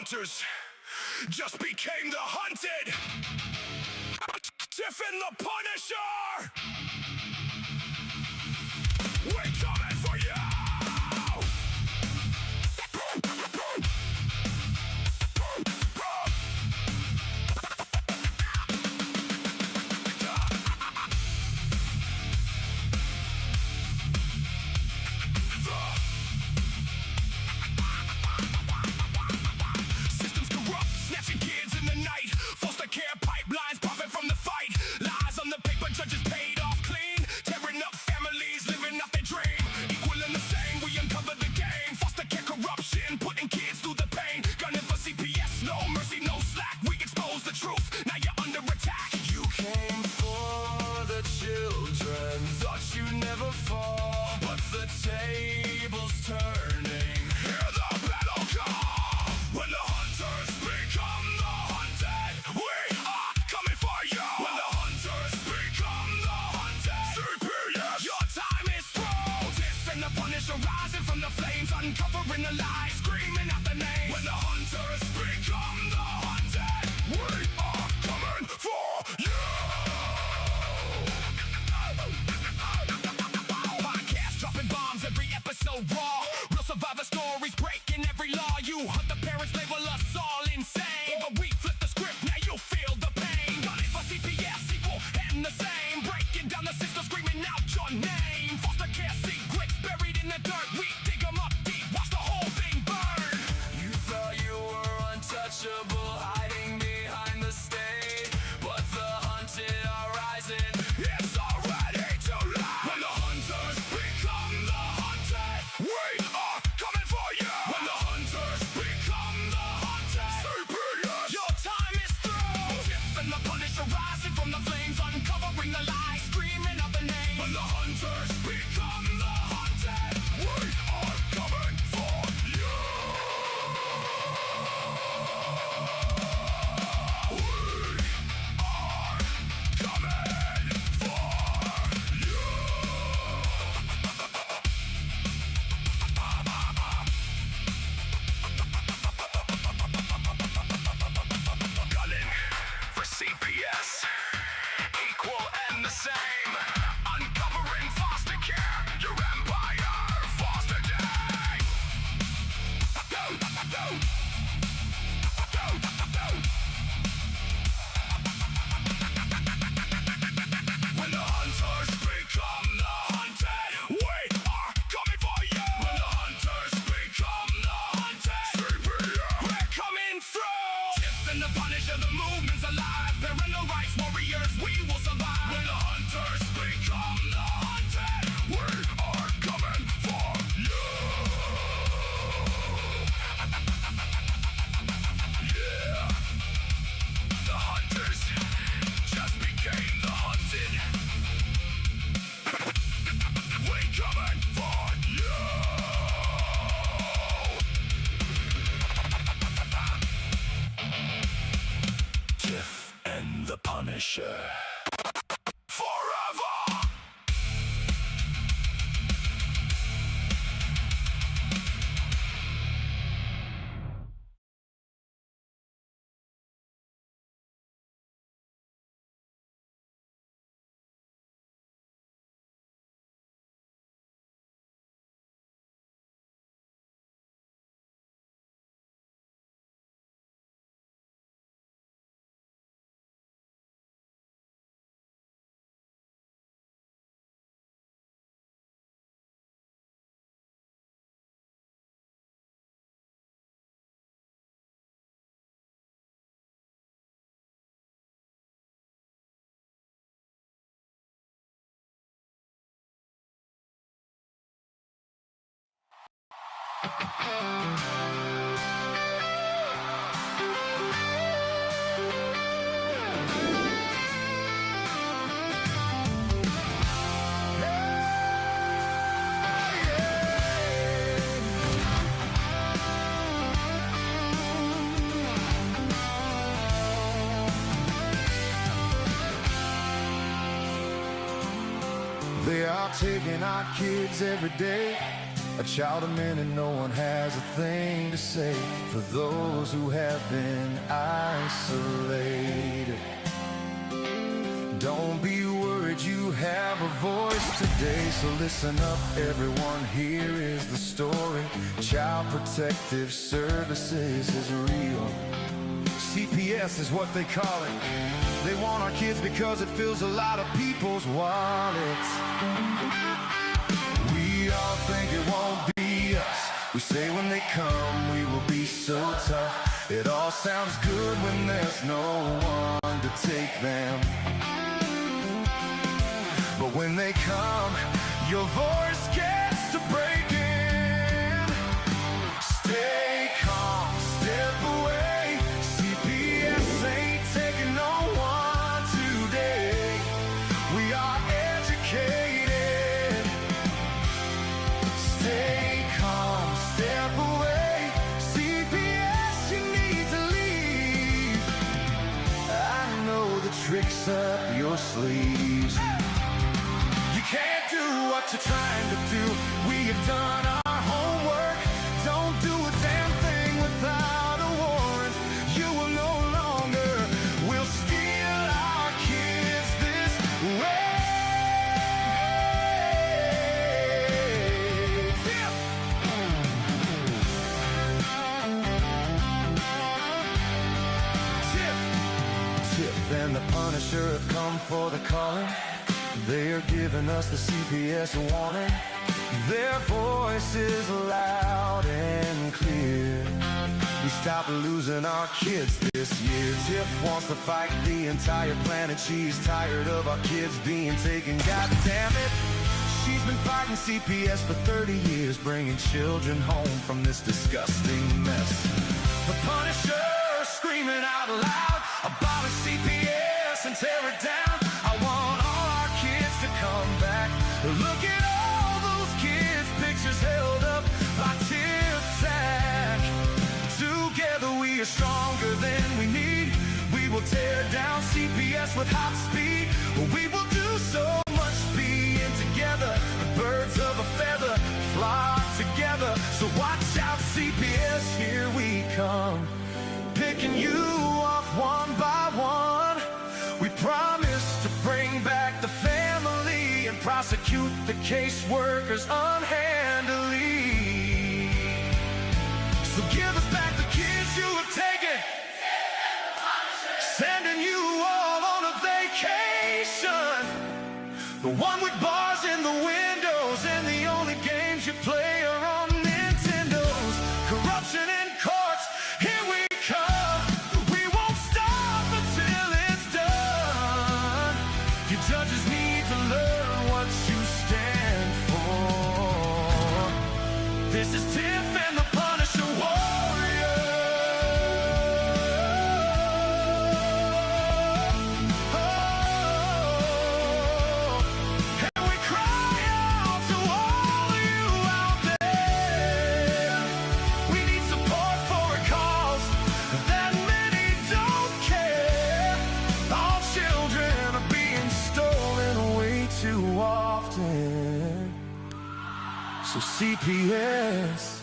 hunters just became the hunted. Tiff and The Punisher! We're coming for you! Systems corrupt, snatching kids in the night. Foster care pipelines, profit from the fight. Lies on the paper, judges paid off clean. Tearing up families, living out their dream. Equal and the same, we uncover the game. Foster care corruption, putting kids through the pain. Gunning for CPS, no mercy, no slack. We expose the truth, now you're under attack. You came for the children, thought you'd never fall, but the table's turning. Hear the battle call. When the hunters become the hunted, we are coming for you. When the hunters become the hunted, CPS, your time is through. Tiff and The Punisher rising from the flames, uncovering the lies, screaming out the name. When the hunters become the hunted, we are coming for you. Podcast dropping bombs every episode raw. Real survivor stories breaking every law. You hunt the parents, label us all insane, but we flip the script, now you feel the pain. Gunning for CPS, equal and the same. Breaking down the system, screaming out your name. Foster care secrets buried in the dirt. We dig them up deep, watch the whole thing burn. You thought you were untouchable, hiding behind the state, but the hunted are rising. It's already too late. When the hunters become the hunted, we are coming for you. When the hunters become the hunted, CPS, your time is through. Tiff and The Punisher rising from the flames, uncovering the lies, screaming out the name. When the hunters become the hunted, we are coming for you. We are coming for you. Gunning for CPS, equal and the same. Uncovering foster care, your empire, foster day. When the hunters become the hunted, we are coming for you. When the hunters become the hunted, CPS, we're coming through. Tiff and The Punisher, the movement's alive. Parental rights warriors, we will survive. When the hunters become the hunted, we are coming for you. Yeah, the hunters just became the hunted. We coming for you. Tiff and The Punisher. Forever! They are taking our kids every day. A child of men and no one has a thing to say for those who have been isolated. Don't be worried, you have a voice today. So listen up everyone, here is the story. Child Protective Services is real. CPS is what they call it. They want our kids because it fills a lot of people's wallets. We all think it won't be us. We say when they come we will be so tough. It all sounds good when there's no one to take them. But when they come, your voice gets to breaking. Stay calm, step away. CPS ain't taking no one today. We are educated. Stay calm, step away. CPS, you need to leave. I know the tricks up your sleeves. Can't do what you're trying to do. We have done our homework. Don't do a damn thing without a warrant. You will no longer will steal our kids this way. Tiff and the Punisher have come for the calling. They are giving us the CPS warning. Their voice is loud and clear. We stop losing our kids this year. Tiff wants to fight the entire planet. She's tired of our kids being taken. God damn it. She's been fighting CPS for 30 years, bringing children home from this disgusting mess. The Punisher screaming out loud, abolish CPS and tear it down. I want all our kids to come back. Look at all those kids' pictures held up by Tiff Tack. Together we are stronger than we need. We will tear down CPS with hot speed. We will do so much being together. The birds of a feather flock together. So watch out CPS, here we come. Picking you off one by one. We promise to bring back the family and prosecute the caseworkers unhandily. So give us back the kids you have taken. Sending you all on a vacation. The one with bars in the windows and the only games you play are on Nintendos. Corruption in courts, here we come. We won't stop until it's done. You judges need to learn what you stand for. This is Tiff and the Punisher Warrior. Oh, and we cry out to all you out there. We need support for a cause that many don't care. All children are being stolen way too often. So CPS,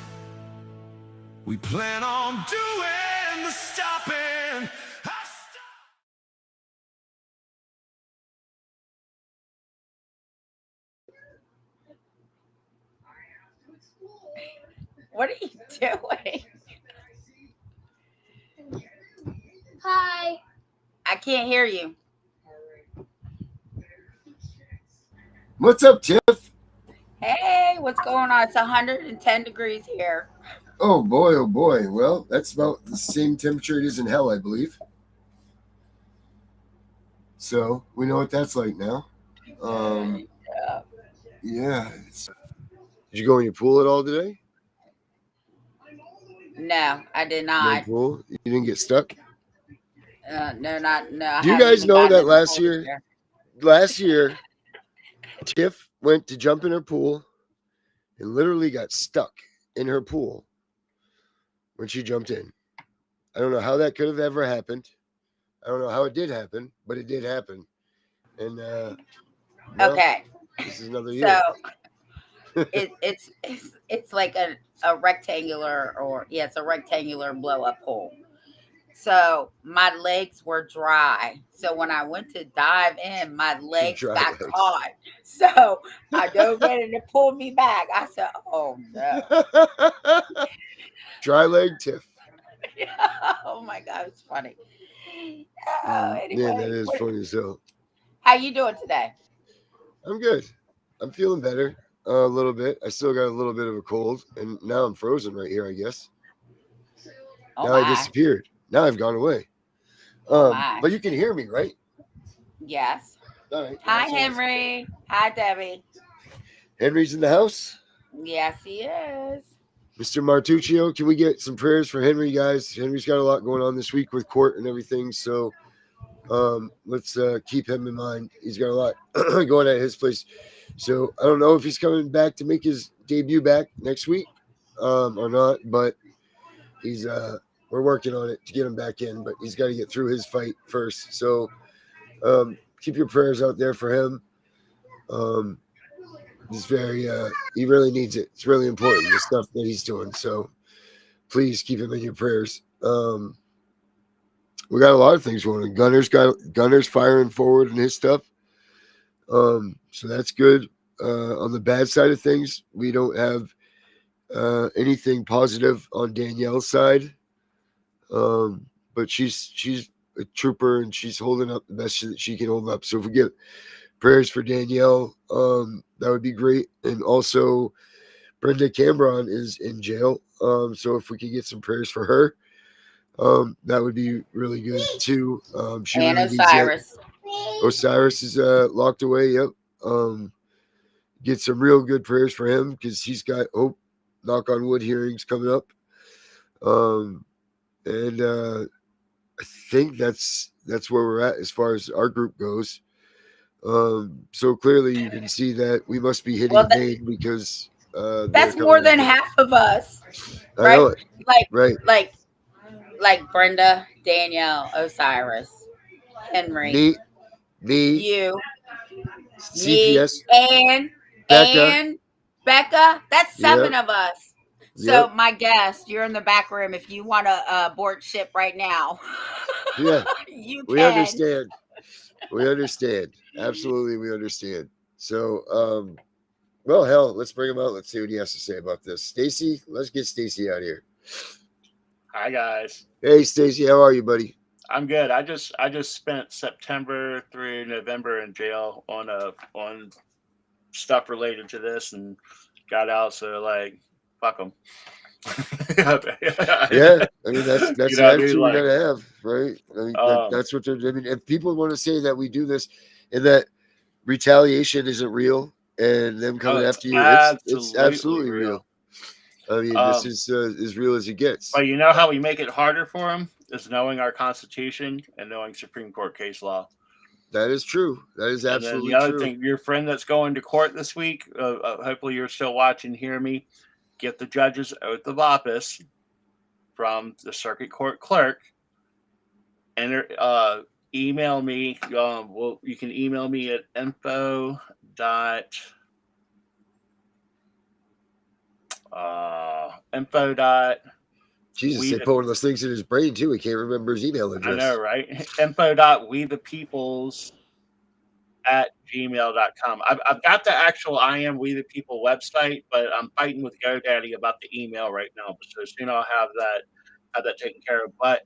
we plan on doing the stopping. What are you doing? Hi. I can't hear you. What's up, Tiff? Hey, what's going on? It's 110 degrees here. Oh boy, oh boy. Well, that's about the same temperature it is in hell, I believe. So we know what that's like now. Yeah. Did you go in your pool at all today? No, I did No not. pool? You didn't get stuck? No. Do you guys know that last year, Tiff went to jump in her pool and literally got stuck in her pool when she jumped in? I don't know how that could have ever happened. I don't know how it did happen, but it did happen. And Okay. this is another year. So It's like a rectangular, or yeah, it's a rectangular blow up hole. So my legs were dry. So when I went to dive in, my legs Dry got legs. caught. So I dove in and it pulled me back. I said, "Oh no!" Dry leg Tiff. Oh my god, it's funny. Man, that Anyway, is funny as hell. how you doing today? I'm good. I'm feeling better a little bit. I still got a little bit of a cold, and now I'm frozen right here, I guess. Oh Now I my, disappeared. Now I've gone away. oh my. But you can hear me, right? Yes. All right. Well, Hi, that's all. Henry. Hi, Debbie. Henry's in the house. Yes, he is. Mr. Martuccio, can we get some prayers for Henry, guys? Henry's got a lot going on this week with court and everything, so let's keep him in mind. He's got a lot going at his place. So I don't know if he's coming back to make his debut back next week or not, but he's we're working on it to get him back in, but he's got to get through his fight first. So keep your prayers out there for him. He's very he really needs it. It's really important, the stuff that he's doing. So please keep him in your prayers. We got a lot of things going on. Gunner's firing forward in his stuff. So that's good. On the bad side of things, we don't have anything positive on Danielle's side. But she's a trooper and she's holding up the best that she can hold up. So if we get prayers for Danielle, that would be great. And also Brenda Cambron is in jail. So if we could get some prayers for her, that would be really good too. She And really needs it. Osiris. Osiris is locked away. Yep. Get some real good prayers for him because he's got knock on wood, hearings coming up. And I think that's where we're at as far as our group goes. So clearly you can see that we must be hitting Well, a vein because that's more than half of us, I know right? it. Right. Like Brenda, Danielle, Osiris, Henry, Me, you, me, CPS, and Becca. Becca. That's Yep. 7 of us. So Yep. my guest, you're in the back room. If you want to board ship right now, Yeah. you We can. understand. We understand. Absolutely, we understand. So, well, hell, let's bring him out. Let's see what he has to say about this. Stacy, let's get Stacy out here. Hi guys. Hey, Stacy, how are you, buddy? I'm good. I just spent September through November in jail on stuff related to this and got out. So like, fuck them. Yeah, I mean that's You the know, attitude dude, we like, gotta have, right? I mean that's what they're. I mean, if people want to say that we do this and that retaliation isn't real and them coming it's after you, it's absolutely absolutely real. I mean, this is as real as it gets. But you know how we make it harder for them is knowing our Constitution and knowing Supreme Court case law. That is true. That is absolutely and then the other true. thing, your friend that's going to court this week, hopefully you're still watching, hear me, get the judge's oath of office from the circuit court clerk and email me. Well, you can email me at info. Jesus, they put one of those things in his brain too. He can't remember his email address. I know, right? info.wethepeoples@gmail.com. I've got the actual I Am We the People website, but I'm fighting with GoDaddy about the email right now. So soon I'll have that taken care of. But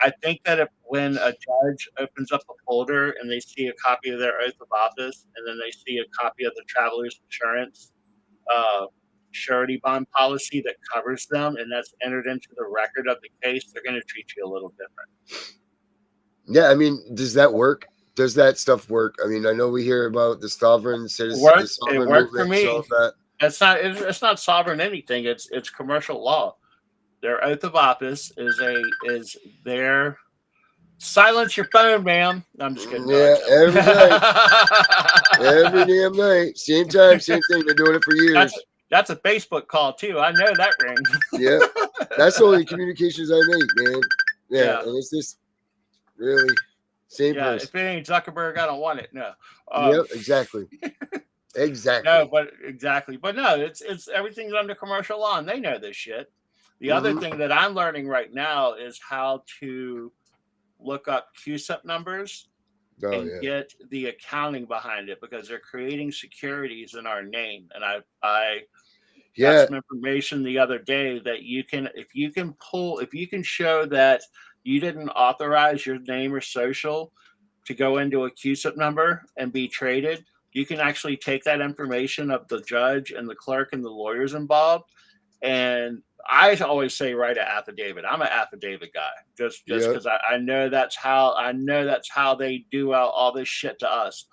I think that when a judge opens up a folder and they see a copy of their oath of office and then they see a copy of the traveler's insurance surety bond policy that covers them and that's entered into the record of the case, they're going to treat you a little different. Yeah, I mean, does that work? Does that stuff work? I mean, I know we hear about the sovereign citizen, the sovereign it worked for movement, me. all of that. It's not sovereign anything. It's commercial law. Their oath of office is their silence your phone, ma'am. I'm just kidding. Yeah, every night, every damn night, same time, same thing. Been doing it for years. That's a Facebook call too. I know that ring. Yeah, that's the only communications I make, man. Yeah. And it's just really same place. If it ain't Zuckerberg, I don't want it. No. Yep, exactly. Exactly. No, but exactly. But no, it's everything's under commercial law, and they know this shit. The other thing that I'm learning right now is how to look up QSEP numbers Oh and yeah. get the accounting behind it, because they're creating securities in our name. And I got Yeah. some information the other day that if you can show that you didn't authorize your name or social to go into a QSIP number and be traded, you can actually take that information of the judge and the clerk and the lawyers involved. And I always say write an affidavit. I'm an affidavit guy, just Yep. because I know that's how they do all this shit to us.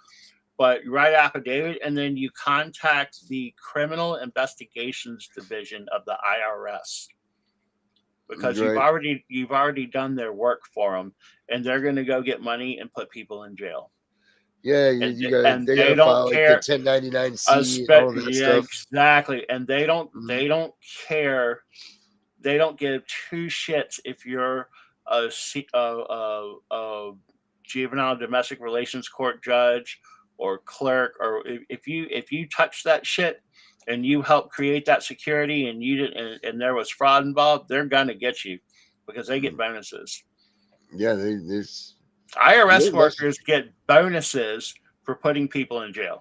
But you write affidavit, and then you contact the Criminal Investigations Division of the IRS, because Right. you've already done their work for them, and they're going to go get money and put people in jail. Yeah, And you got they they gotta don't file like care. the 1099-C, all of that Yeah, stuff. exactly. And they don't care. They don't give two shits if you're a juvenile domestic relations court judge or clerk, or if you touch that shit and you help create that security, and you didn't, and there was fraud involved, they're gonna get you, because they get bonuses. Yeah, there's IRS workers get bonuses for putting people in jail.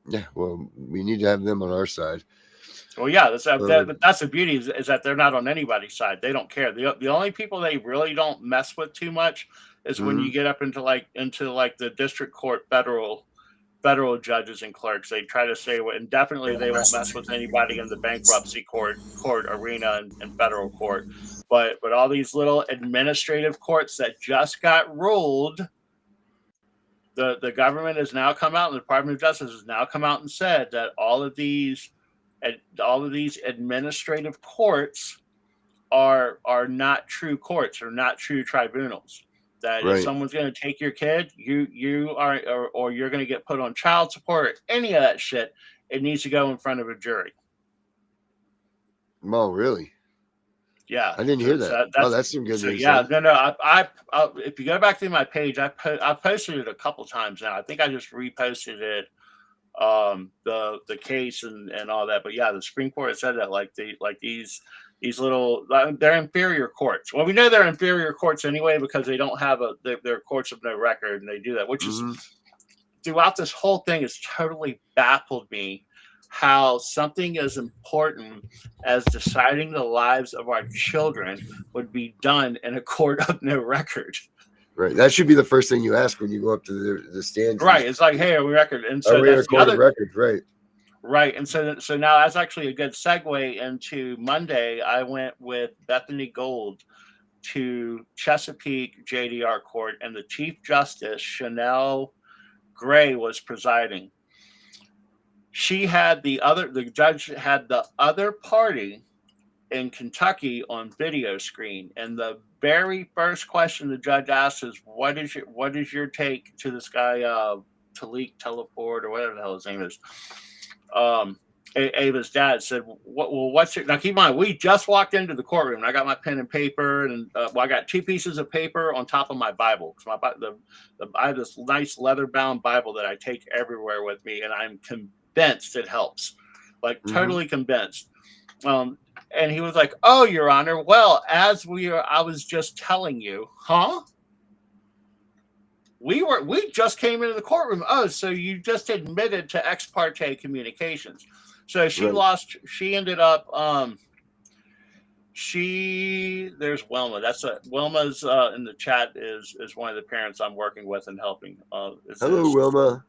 Yeah, well, we need to have them on our side. Well, yeah, that's the beauty is that they're not on anybody's side. They don't care. The only people they really don't mess with too much is when you get up into the district court federal judges and clerks. They try to say, and definitely they won't mess with anybody in the bankruptcy court arena and federal court. But all these little administrative courts that just got ruled, the government has now come out, and the Department of Justice has now come out and said that all of these administrative courts are not true courts, or not true tribunals. That if someone's going to take your kid, you are, or you're going to get put on child support, any of that shit, it needs to go in front of a jury. Oh, really? Yeah, I didn't hear that. That's some good news. Yeah, no. I if you go back to my page, I posted it a couple times now. I think I just reposted it, the case and all that. But yeah, the Supreme Court has said that these little, they're inferior courts. Well, we know they're inferior courts anyway, because they don't have they're courts of no record, and they do that, which is throughout this whole thing has totally baffled me, how something as important as deciding the lives of our children would be done in a court of no record. Right. That should be the first thing you ask when you go up to the stand. Right. It's like, hey, are we record? And so that's the other record. Right. Right. And so now that's actually a good segue into Monday. I went with Bethany Gold to Chesapeake JDR Court, and the Chief Justice, Chanel Gray, was presiding. The judge had the other party in Kentucky on video screen, and the very first question the judge asked is, what is your take to this guy, Talik Teleford, or whatever the hell his name is? Ava's dad said, what's your, now keep in mind, we just walked into the courtroom, and I got my pen and paper, and I got two pieces of paper on top of my Bible. I have this nice leather bound Bible that I take everywhere with me, and I'm convinced it helps, totally convinced. And he was like, "Oh, Your Honor, well, I was just telling you, huh? We just came into the courtroom. Oh, so you just admitted to ex parte communications." So she ended up, there's Wilma. Wilma's in the chat is one of the parents I'm working with and helping. Hello, Wilma.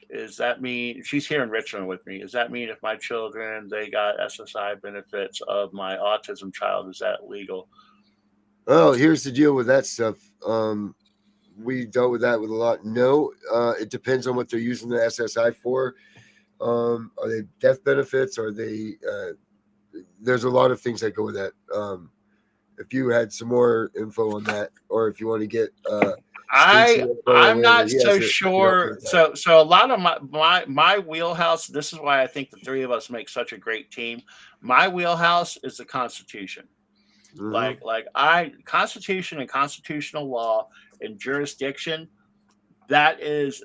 Does that mean she's here in Richmond with me? Does that mean if my children, they got SSI benefits of my autism child, is that legal? Oh, here's the deal with that stuff. We dealt with that with a lot. No, it depends on what they're using the SSI for. Are they death benefits? Are they? There's a lot of things that go with that. If you had some more info on that, or if you want to get, I'm not so sure. So a lot of my wheelhouse. This is why I think the three of us make such a great team. My wheelhouse is the Constitution. Constitution and constitutional law and jurisdiction. that is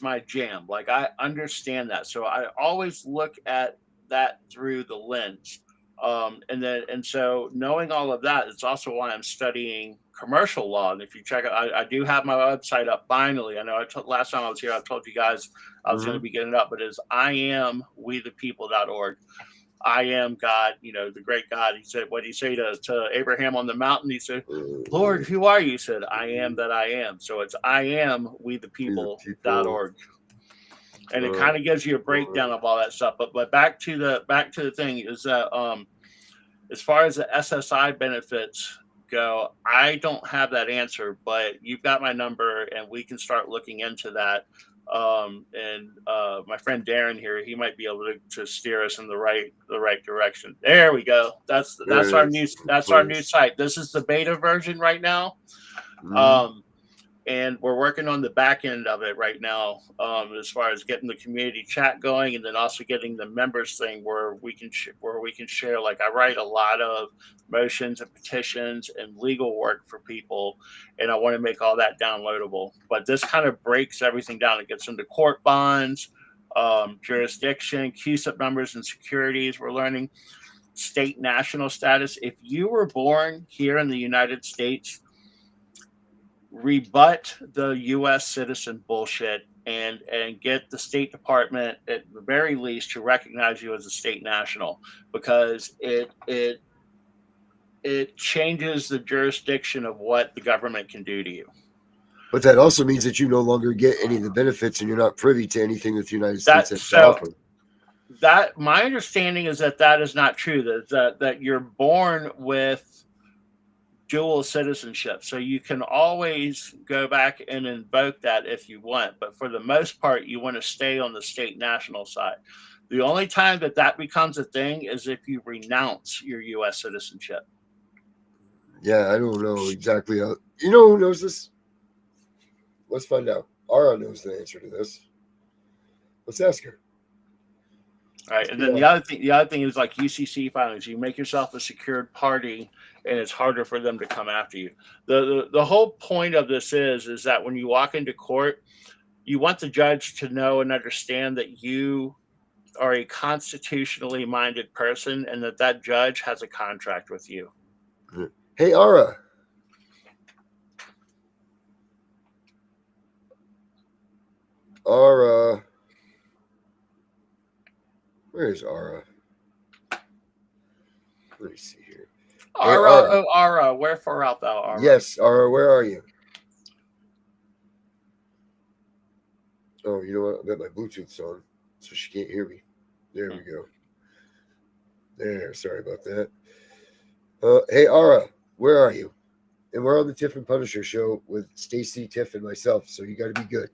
my jam. Like, I understand that, so I always look at that through the lens. And so knowing all of that, it's also why I'm studying commercial law. And if you check it, I do have my website up finally. I know last time I was here, I told you guys I was going to be getting it up, but it's iamwethepeople.org. I am God, the great God. He said, what did he say to Abraham on the mountain? He said, Lord, who are you? He said, I am that I am. So it's iamwethepeople.org. And it kind of gives you a breakdown of all that stuff. But back to the thing is that as far as the SSI benefits go, I don't have that answer, but you've got my number and we can start looking into that. And my friend Darren here, he might be able to steer us in the right direction. There we go. That's our new site. This is the beta version right now. And we're working on the back end of it right now, as far as getting the community chat going, and then also getting the members thing where we can share. Like, I write a lot of motions and petitions and legal work for people, and I want to make all that downloadable. But this kind of breaks everything down. It gets into court bonds, jurisdiction, CUSIP numbers and securities. We're learning state national status. If you were born here in the United States, rebut the U.S. citizen bullshit and get the State Department at the very least to recognize you as a state national, because it changes the jurisdiction of what the government can do to you. But that also means that you no longer get any of the benefits, and you're not privy to anything that the United States has to offer. That my understanding is that is not true. That you're born with dual citizenship, so you can always go back and invoke that if you want, but for the most part you want to stay on the state national side. The only time that becomes a thing is if you renounce your U.S. citizenship. Yeah, I don't know exactly how. You know who knows this? Let's find out. Ara knows the answer to this. Let's ask her. All right, and then the other thing is, like, UCC filings. You make yourself a secured party, and it's harder for them to come after you. The whole point of this is that when you walk into court, you want the judge to know and understand that you are a constitutionally minded person, and that judge has a contract with you. Hey, Ara. Ara. Where's Ara? Let me see here. Ara, hey, Ara, wherefore art thou, Ara? Yes, Ara, where are you? Oh, you know what? I bet my Bluetooth's on, so she can't hear me. There we go. There, sorry about that. Hey, Ara, where are you? And we're on the Tiff and Punisher show with Stacy, Tiff, and myself, so you got to be good.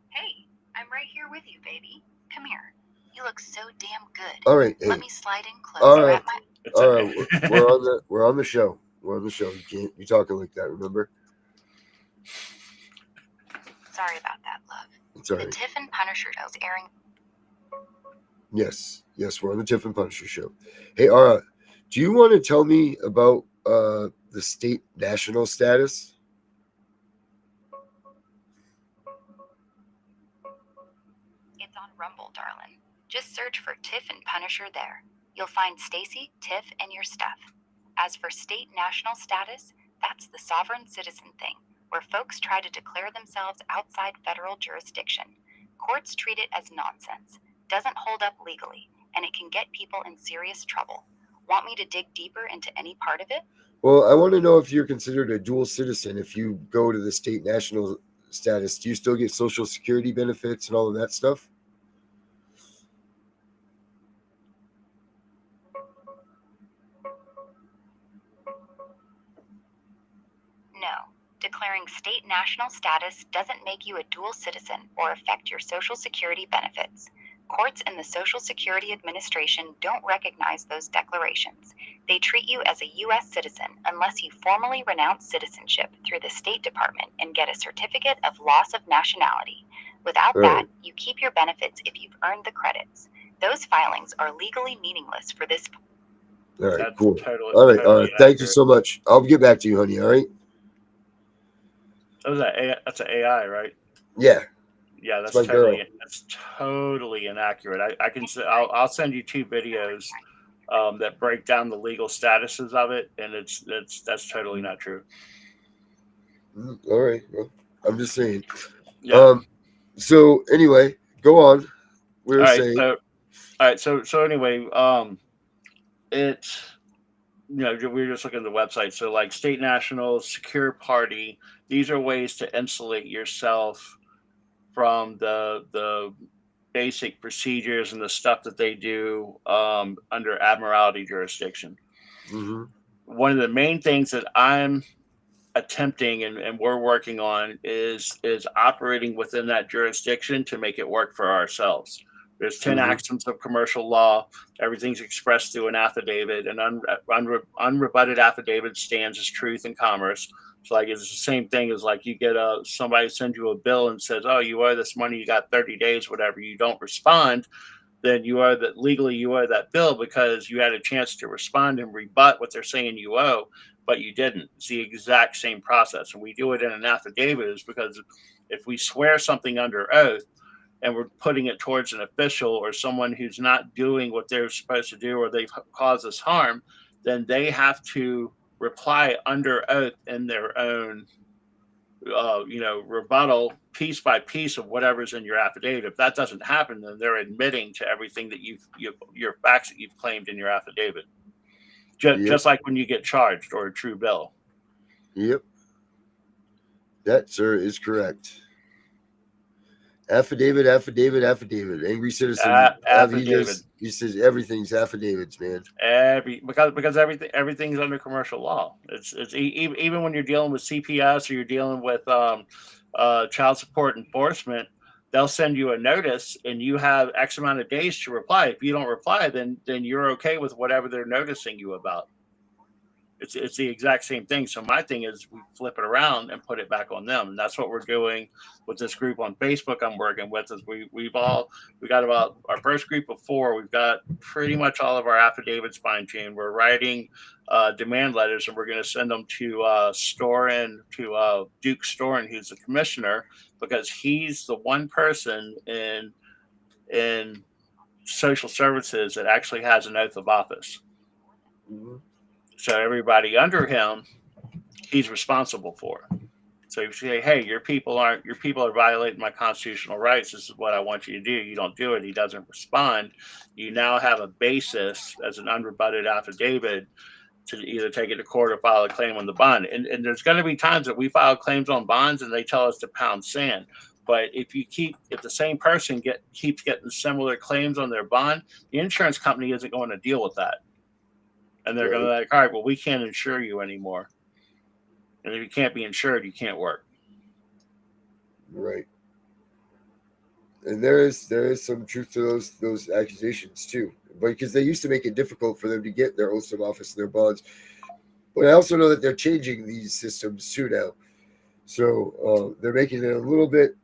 Hey, I'm right here with you, baby. Come here. You look so damn good. All right, hey. Let me slide in close. All right, all right. We're on the show. We're on the show. You can't be talking like that. Remember? Sorry about that, love. It's all right. The Tiff and Punisher show's airing. Yes, we're on the Tiff and Punisher show. Hey, Ara, do you want to tell me about the state national status? It's on Rumble, darling. Just search for Tiff and Punisher there. You'll find Stacy, Tiff, and your stuff. As for state national status, that's the sovereign citizen thing, where folks try to declare themselves outside federal jurisdiction. Courts treat it as nonsense, doesn't hold up legally, and it can get people in serious trouble. Want me to dig deeper into any part of it? Well, I want to know if you're considered a dual citizen. If you go to the state national status, do you still get Social Security benefits and all of that stuff? No. Declaring state national status doesn't make you a dual citizen or affect your Social Security benefits. Courts and the Social Security Administration don't recognize those declarations. They treat you as a U.S. citizen unless you formally renounce citizenship through the State Department and get a certificate of loss of nationality. Without that, you keep your benefits if you've earned the credits. Those filings are legally meaningless for this. All right, cool. All right. Thank you so much. I'll get back to you, honey. All right. That's an AI, right? Yeah, Yeah, it's my girl. that's totally inaccurate. I'll send you 2 videos that break down the legal statuses of it, and that's totally not true. All right, well, I'm just saying. Yeah. So anyway, go on. We were saying. All right. So anyway, it's we were just looking at the website. So like state, national, secure party. These are ways to insulate yourself from the basic procedures and the stuff that they do under admiralty jurisdiction. Mm-hmm. One of the main things that I'm attempting and we're working on is operating within that jurisdiction to make it work for ourselves. There's 10 axioms of commercial law. Everything's expressed through an affidavit. An unrebutted affidavit stands as truth in commerce. So like it's the same thing as like you get somebody sends you a bill and says, oh, you owe this money, you got 30 days, whatever. You don't respond, then legally you owe that bill because you had a chance to respond and rebut what they're saying you owe, but you didn't. It's the exact same process. And we do it in an affidavit is because if we swear something under oath and we're putting it towards an official or someone who's not doing what they're supposed to do or they've caused us harm, then they have to reply under oath in their own rebuttal piece by piece of whatever's in your affidavit. If that doesn't happen, then they're admitting to everything that your facts that you've claimed in your affidavit. Just like when you get charged or a true bill. Yep. That, sir, is correct. Affidavit. Angry citizen. Affidavit. He says everything's affidavits, man. Because everything's under commercial law. It's even when you're dealing with CPS or you're dealing with child support enforcement, they'll send you a notice and you have X amount of days to reply. If you don't reply, then you're okay with whatever they're noticing you about. It's the exact same thing. So my thing is we flip it around and put it back on them. And that's what we're doing with this group on Facebook I'm working with. Is we got about our first group of 4. We've got pretty much all of our affidavits fine-tuned. We're writing demand letters and we're going to send them to Duke Storin, who's the commissioner, because he's the one person in social services that actually has an oath of office. Mm-hmm. So everybody under him, he's responsible for. So you say, hey, your people are violating my constitutional rights. This is what I want you to do. You don't do it. He doesn't respond. You now have a basis as an unrebutted affidavit to either take it to court or file a claim on the bond. And there's going to be times that we file claims on bonds and they tell us to pound sand. But if the same person keeps getting similar claims on their bond, the insurance company isn't going to deal with that. And they're going to be like, all right, well, we can't insure you anymore. And if you can't be insured, you can't work. Right. And there is some truth to those accusations too, because they used to make it difficult for them to get their oaths of office and their bonds. But I also know that they're changing these systems too now. So they're making it a little bit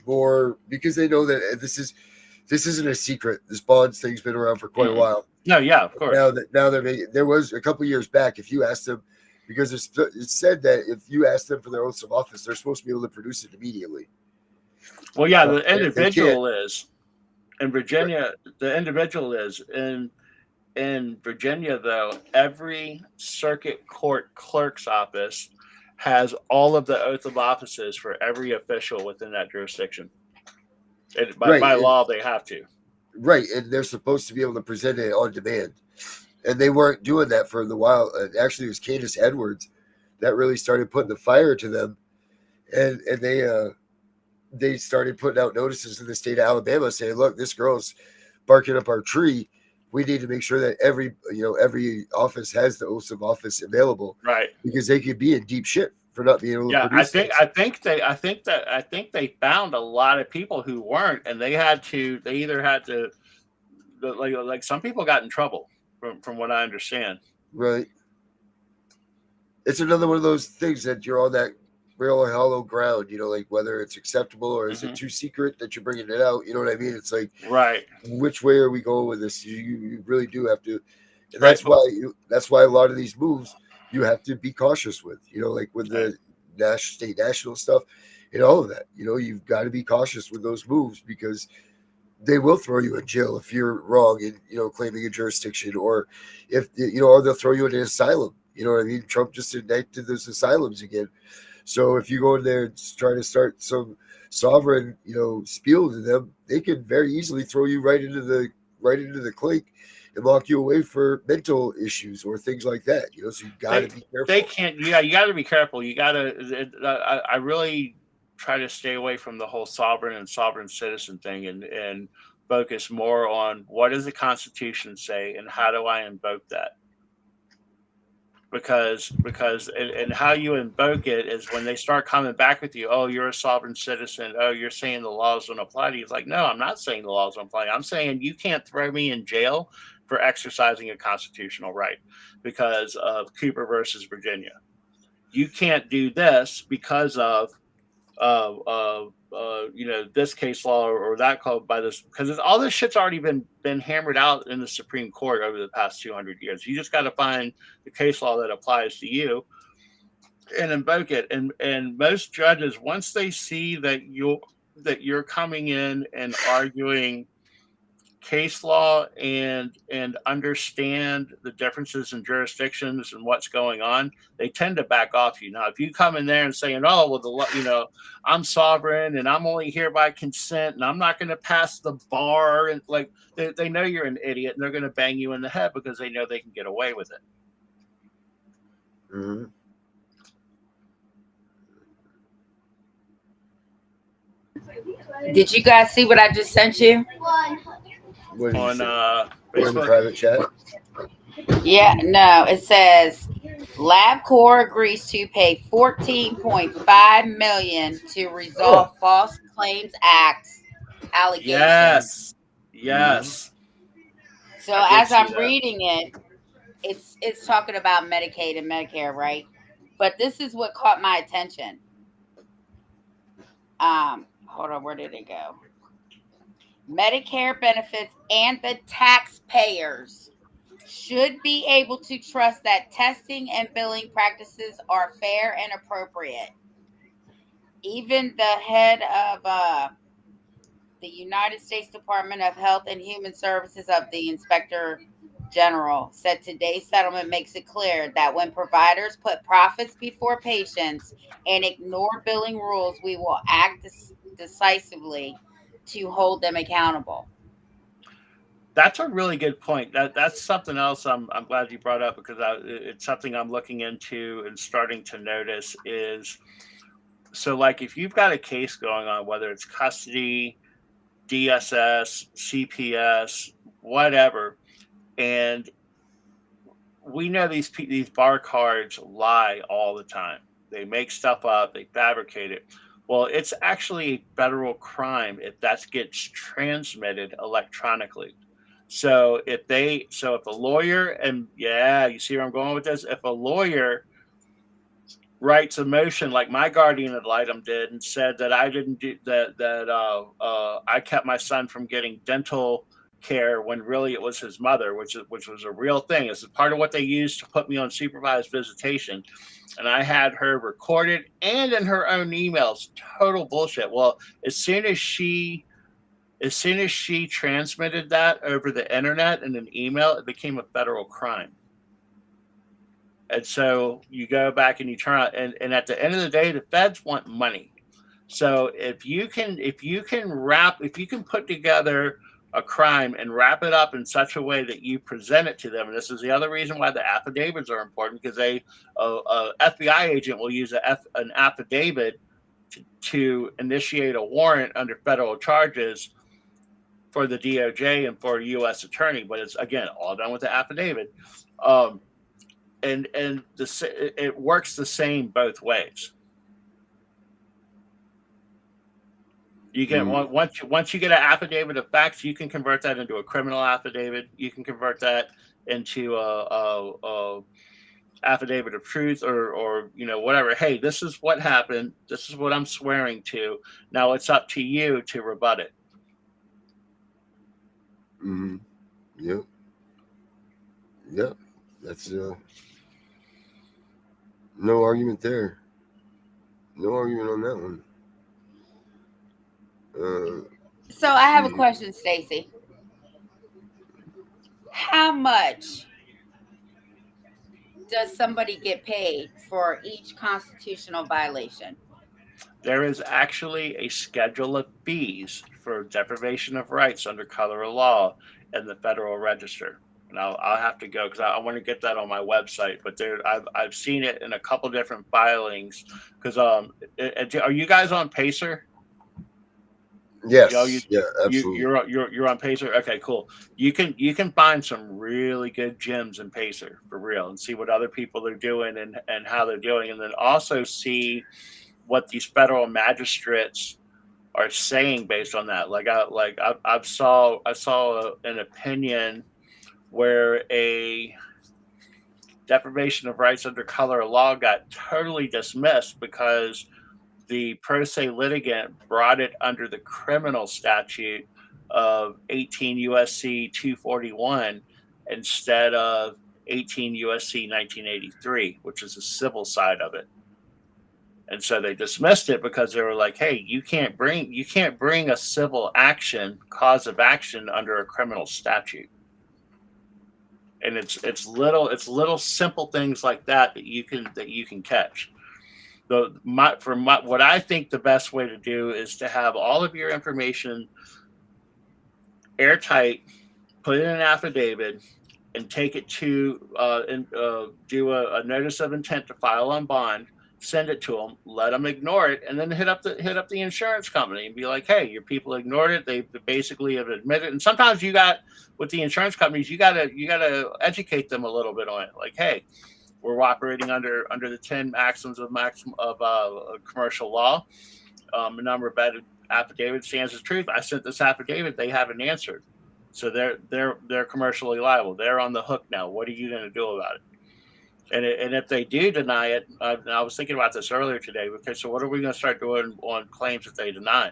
more because they know that this isn't a secret. This bonds thing's been around for quite a while. No, yeah, of course. Now they're making. There was a couple years back, if you asked them, because it's said that if you ask them for their oaths of office, they're supposed to be able to produce it immediately. Well, yeah, the individual is in Virginia. The individual is in Virginia, though. Every circuit court clerk's office has all of the oath of offices for every official within that jurisdiction. By law, they have to. Right, and they're supposed to be able to present it on demand. And they weren't doing that for a while. Actually, it was Candace Edwards that really started putting the fire to them. And they started putting out notices in the state of Alabama saying, look, this girl's barking up our tree. We need to make sure that every office has the oaths of office available. Right. Because they could be in deep shit for not being able to produce I think they found a lot of people who weren't, and they either had to like some people got in trouble from what I understand. Right. It's another one of those things that you're on that real or hollow ground, like whether it's acceptable or is it too secret that you're bringing it out? You know what I mean? It's like, right. Which way are we going with this? You really do have to. And that's why a lot of these moves you have to be cautious with, like with the state national stuff and all of that. You've got to be cautious with those moves because they will throw you in jail if you're wrong in, claiming a jurisdiction, or if, or they'll throw you in an asylum. You know what I mean? Trump just enacted those asylums again. So if you go in there and try to start some sovereign, spiel to them, they can very easily throw you right into the clink and lock you away for mental issues or things like that. So you got to be careful. They can't. Yeah, you got to be careful. You got to. I really try to stay away from the whole sovereign and sovereign citizen thing, and focus more on what does the Constitution say and how do I invoke that. Because and how you invoke it is when they start coming back with you. Oh, you're a sovereign citizen. Oh, you're saying the laws don't apply to you. It's like, no, I'm not saying the laws don't apply. I'm saying you can't throw me in jail for exercising a constitutional right because of Cooper versus Virginia. You can't do this because of this case law or that called by this, because all this shit's already been hammered out in the Supreme Court over the past 200 years. You just got to find the case law that applies to you and invoke it. And most judges, once they see that you're coming in and arguing case law and understand the differences in jurisdictions and what's going on, they tend to back off you. Now, if you come in there and saying, "Oh, well, I'm sovereign and I'm only here by consent and I'm not going to pass the bar," and like they know you're an idiot and they're going to bang you in the head because they know they can get away with it. Mm-hmm. Did you guys see what I just sent you? On in the private chat? Yeah, no, it says LabCorp agrees to pay $14.5 million to resolve False Claims Act allegations. Yes. So as I'm reading it, it's talking about Medicaid and Medicare, right? But this is what caught my attention. Hold on, where did it go? Medicare benefits and the taxpayers should be able to trust that testing and billing practices are fair and appropriate. Even the head of the United States Department of Health and Human Services of the Inspector General said today's settlement makes it clear that when providers put profits before patients and ignore billing rules, we will act decisively to hold them accountable. That's a really good point. That's something else I'm glad you brought up because it's something I'm looking into and starting to notice is, so like if you've got a case going on, whether it's custody, DSS, CPS, whatever, and we know these bar cards lie all the time. They make stuff up, they fabricate it. Well, it's actually a federal crime if that gets transmitted electronically. So if a lawyer, and you see where I'm going with this, if a lawyer writes a motion like my guardian ad litem did and said that I didn't do that, I kept my son from getting dental care when really it was his mother, which was a real thing. It's part of what they used to put me on supervised visitation. And I had her recorded and in her own emails. Total bullshit. Well, as soon as she transmitted that over the internet in an email, it became a federal crime. And so you go back and you turn out, and at the end of the day, the feds want money. So if you can put together a crime and wrap it up in such a way that you present it to them, and this is the other reason why the affidavits are important, because a FBI agent will use an affidavit to initiate a warrant under federal charges for the DOJ and for a U.S. attorney, but it's again all done with the affidavit, and it works the same both ways. You can once you get an affidavit of facts, you can convert that into a criminal affidavit. You can convert that into a affidavit of truth or whatever. Hey, this is what happened. This is what I'm swearing to. Now it's up to you to rebut it. Mm-hmm. Yep. That's no argument there. No argument on that one. So I have a question, Stacy. How much does somebody get paid for each constitutional violation? There is actually a schedule of fees for deprivation of rights under color of law in the Federal Register. And I'll have to go because I want to get that on my website. But I've seen it in a couple different filings. Because are you guys on Pacer? Yes. Yeah, absolutely. You're on Pacer. Okay, cool. You can find some really good gems in Pacer for real, and see what other people are doing and how they're doing, and then also see what these federal magistrates are saying based on that. I saw an opinion where a deprivation of rights under color of law got totally dismissed because the pro se litigant brought it under the criminal statute of 18 USC 241 instead of 18 USC 1983, which is the civil side of it. And so they dismissed it because they were like, "Hey, you can't bring a civil action, cause of action under a criminal statute." And it's little simple things like that you can catch. What I think the best way to do is to have all of your information airtight, put in an affidavit, and take it to do a notice of intent to file on bond. Send it to them, let them ignore it, and then hit up the insurance company and be like, "Hey, your people ignored it. They basically have admitted." And sometimes you got with the insurance companies, you gotta educate them a little bit on it. Like, "Hey, we're operating under the 10 maxims of commercial law. A number of affidavits stands as truth. I sent this affidavit. They haven't answered, so they're commercially liable. They're on the hook now. What are you going to do about it?" And if they do deny it, I was thinking about this earlier today. Okay, so what are we going to start doing on claims that they deny?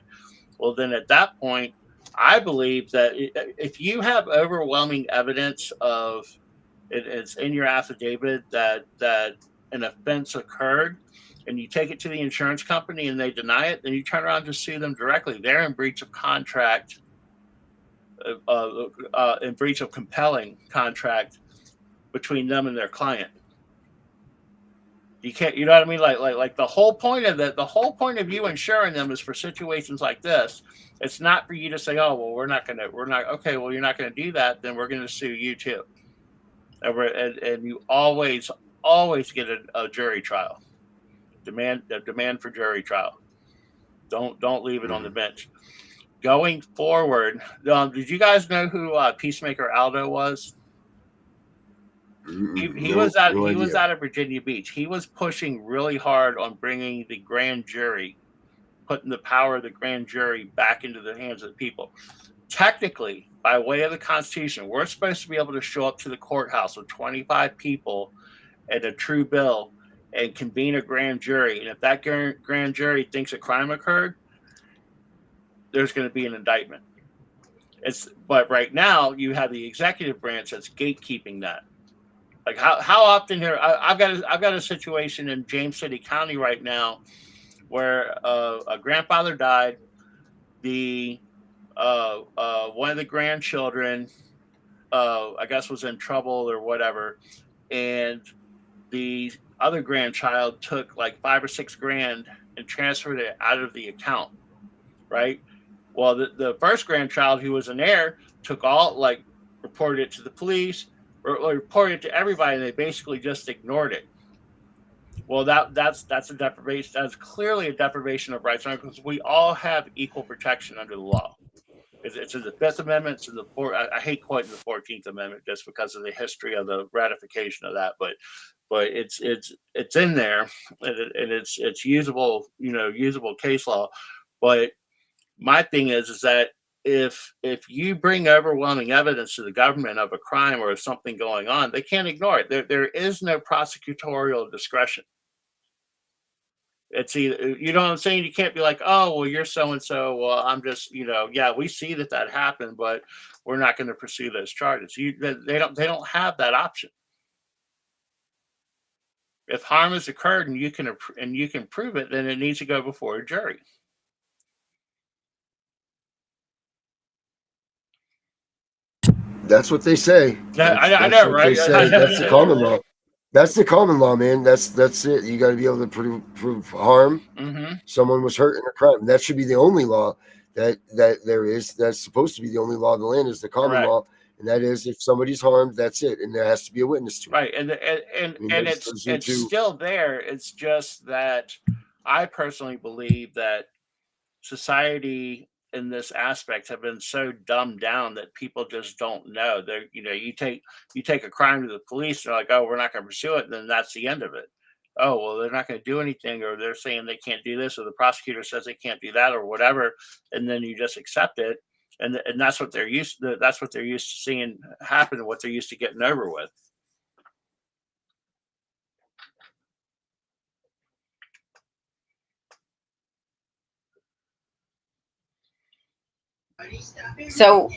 Well, then at that point, I believe that if you have overwhelming evidence of it's in your affidavit that an offense occurred, and you take it to the insurance company and they deny it, then you turn around to sue them directly. They're in breach of contract, in breach of compelling contract between them and their client. You can't, you know what I mean? Like the whole point of that, the whole point of you insuring them is for situations like this. It's not for you to say, "Oh, well, we're not. Okay, well, you're not going to do that. Then we're going to sue you too." And you always get a jury trial. Demand for jury trial. Don't leave it on the bench. Going forward, did you guys know who Peacemaker Aldo was? He was out of Virginia Beach. He was pushing really hard on bringing the grand jury, putting the power of the grand jury back into the hands of the people. Technically, by way of the Constitution, we're supposed to be able to show up to the courthouse with 25 people and a true bill and convene a grand jury. And if that grand jury thinks a crime occurred, there's going to be an indictment. But right now, you have the executive branch that's gatekeeping that. Like how often here I've got a situation in James City County right now where a grandfather died. The one of the grandchildren I guess was in trouble or whatever, and the other grandchild took like $5 or $6 grand and transferred it out of the account, right? Well, the first grandchild who was an heir took reported it to the police or reported it to everybody, and they basically just ignored it. Well, that's a deprivation. That's clearly a deprivation of rights because we all have equal protection under the law. It's in the Fifth Amendment. It's in the I hate quoting the 14th Amendment just because of the history of the ratification of that, but it's in there, and it's usable, usable case law. But my thing is that if you bring overwhelming evidence to the government of a crime or of something going on, they can't ignore it. There is no prosecutorial discretion. It's either, you know what I'm saying? You can't be like, "Oh, well, you're so and so. Well, I'm just, yeah, we see that happened, but we're not going to pursue those charges." They don't have that option. If harm has occurred and you can prove it, then it needs to go before a jury. That's what they say. I know, what right? They say. That's the common law. That's the common law, man. That's it. You got to be able to prove harm. Mm-hmm. Someone was hurt in a crime. That should be the only law that there is. That's supposed to be the only law of the land, is the common Correct. law, and that is if somebody's harmed, that's it, and there has to be a witness to it. Right, and it's still there. It's just that I personally believe that society in this aspect have been so dumbed down that people just don't know. They're, you take a crime to the police, they're like, oh, we're not going to pursue it, and then that's the end of it. Oh, well, they're not going to do anything, or they're saying they can't do this, or the prosecutor says they can't do that, or whatever, and then you just accept it, and that's what they're used to. That's what they're used to seeing happen, and what they're used to getting over with. So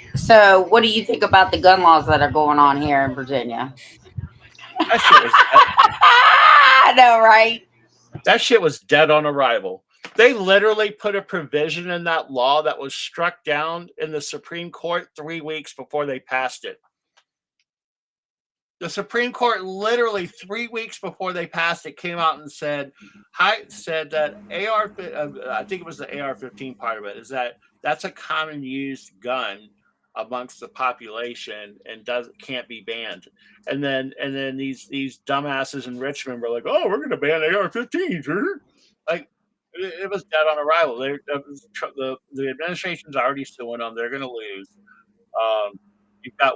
what do you think about the gun laws that are going on here in Virginia? That shit was I know, right? That shit was dead on arrival. They literally put a provision in that law that was struck down in the Supreme Court 3 weeks before they passed it. The Supreme Court literally 3 weeks before they passed it came out and said that I think it was the AR-15 part of it, is that's a common used gun amongst the population and can't be banned. And then these dumbasses in Richmond were like, oh, we're going to ban AR-15s. Like, it was dead on arrival. The administration's already suing them. They're going to lose. You've got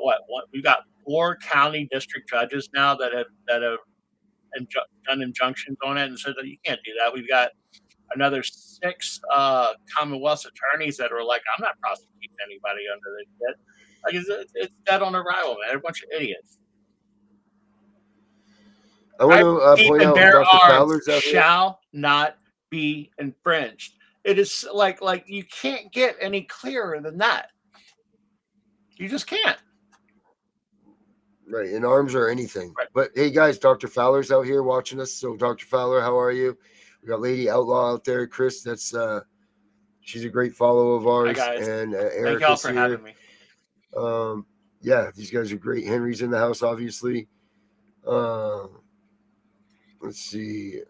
we've got 4 county district judges now that have done injunctions on it and said that you can't do that. We've got another 6 Commonwealth attorneys that are like, I'm not prosecuting anybody under this shit. Like, it's dead on arrival, man. They're a bunch of idiots. I want to point out Dr. Fowler's out shall not be infringed. It is like you can't get any clearer than that. You just can't. Right, in arms or anything. Right. But hey, guys, Dr. Fowler's out here watching us. So, Dr. Fowler, how are you? We got Lady Outlaw out there. Chris, that's she's a great follow of ours. Hi, guys. And thank y'all for having me. Yeah, these guys are great. Henry's in the house, obviously. Let's see.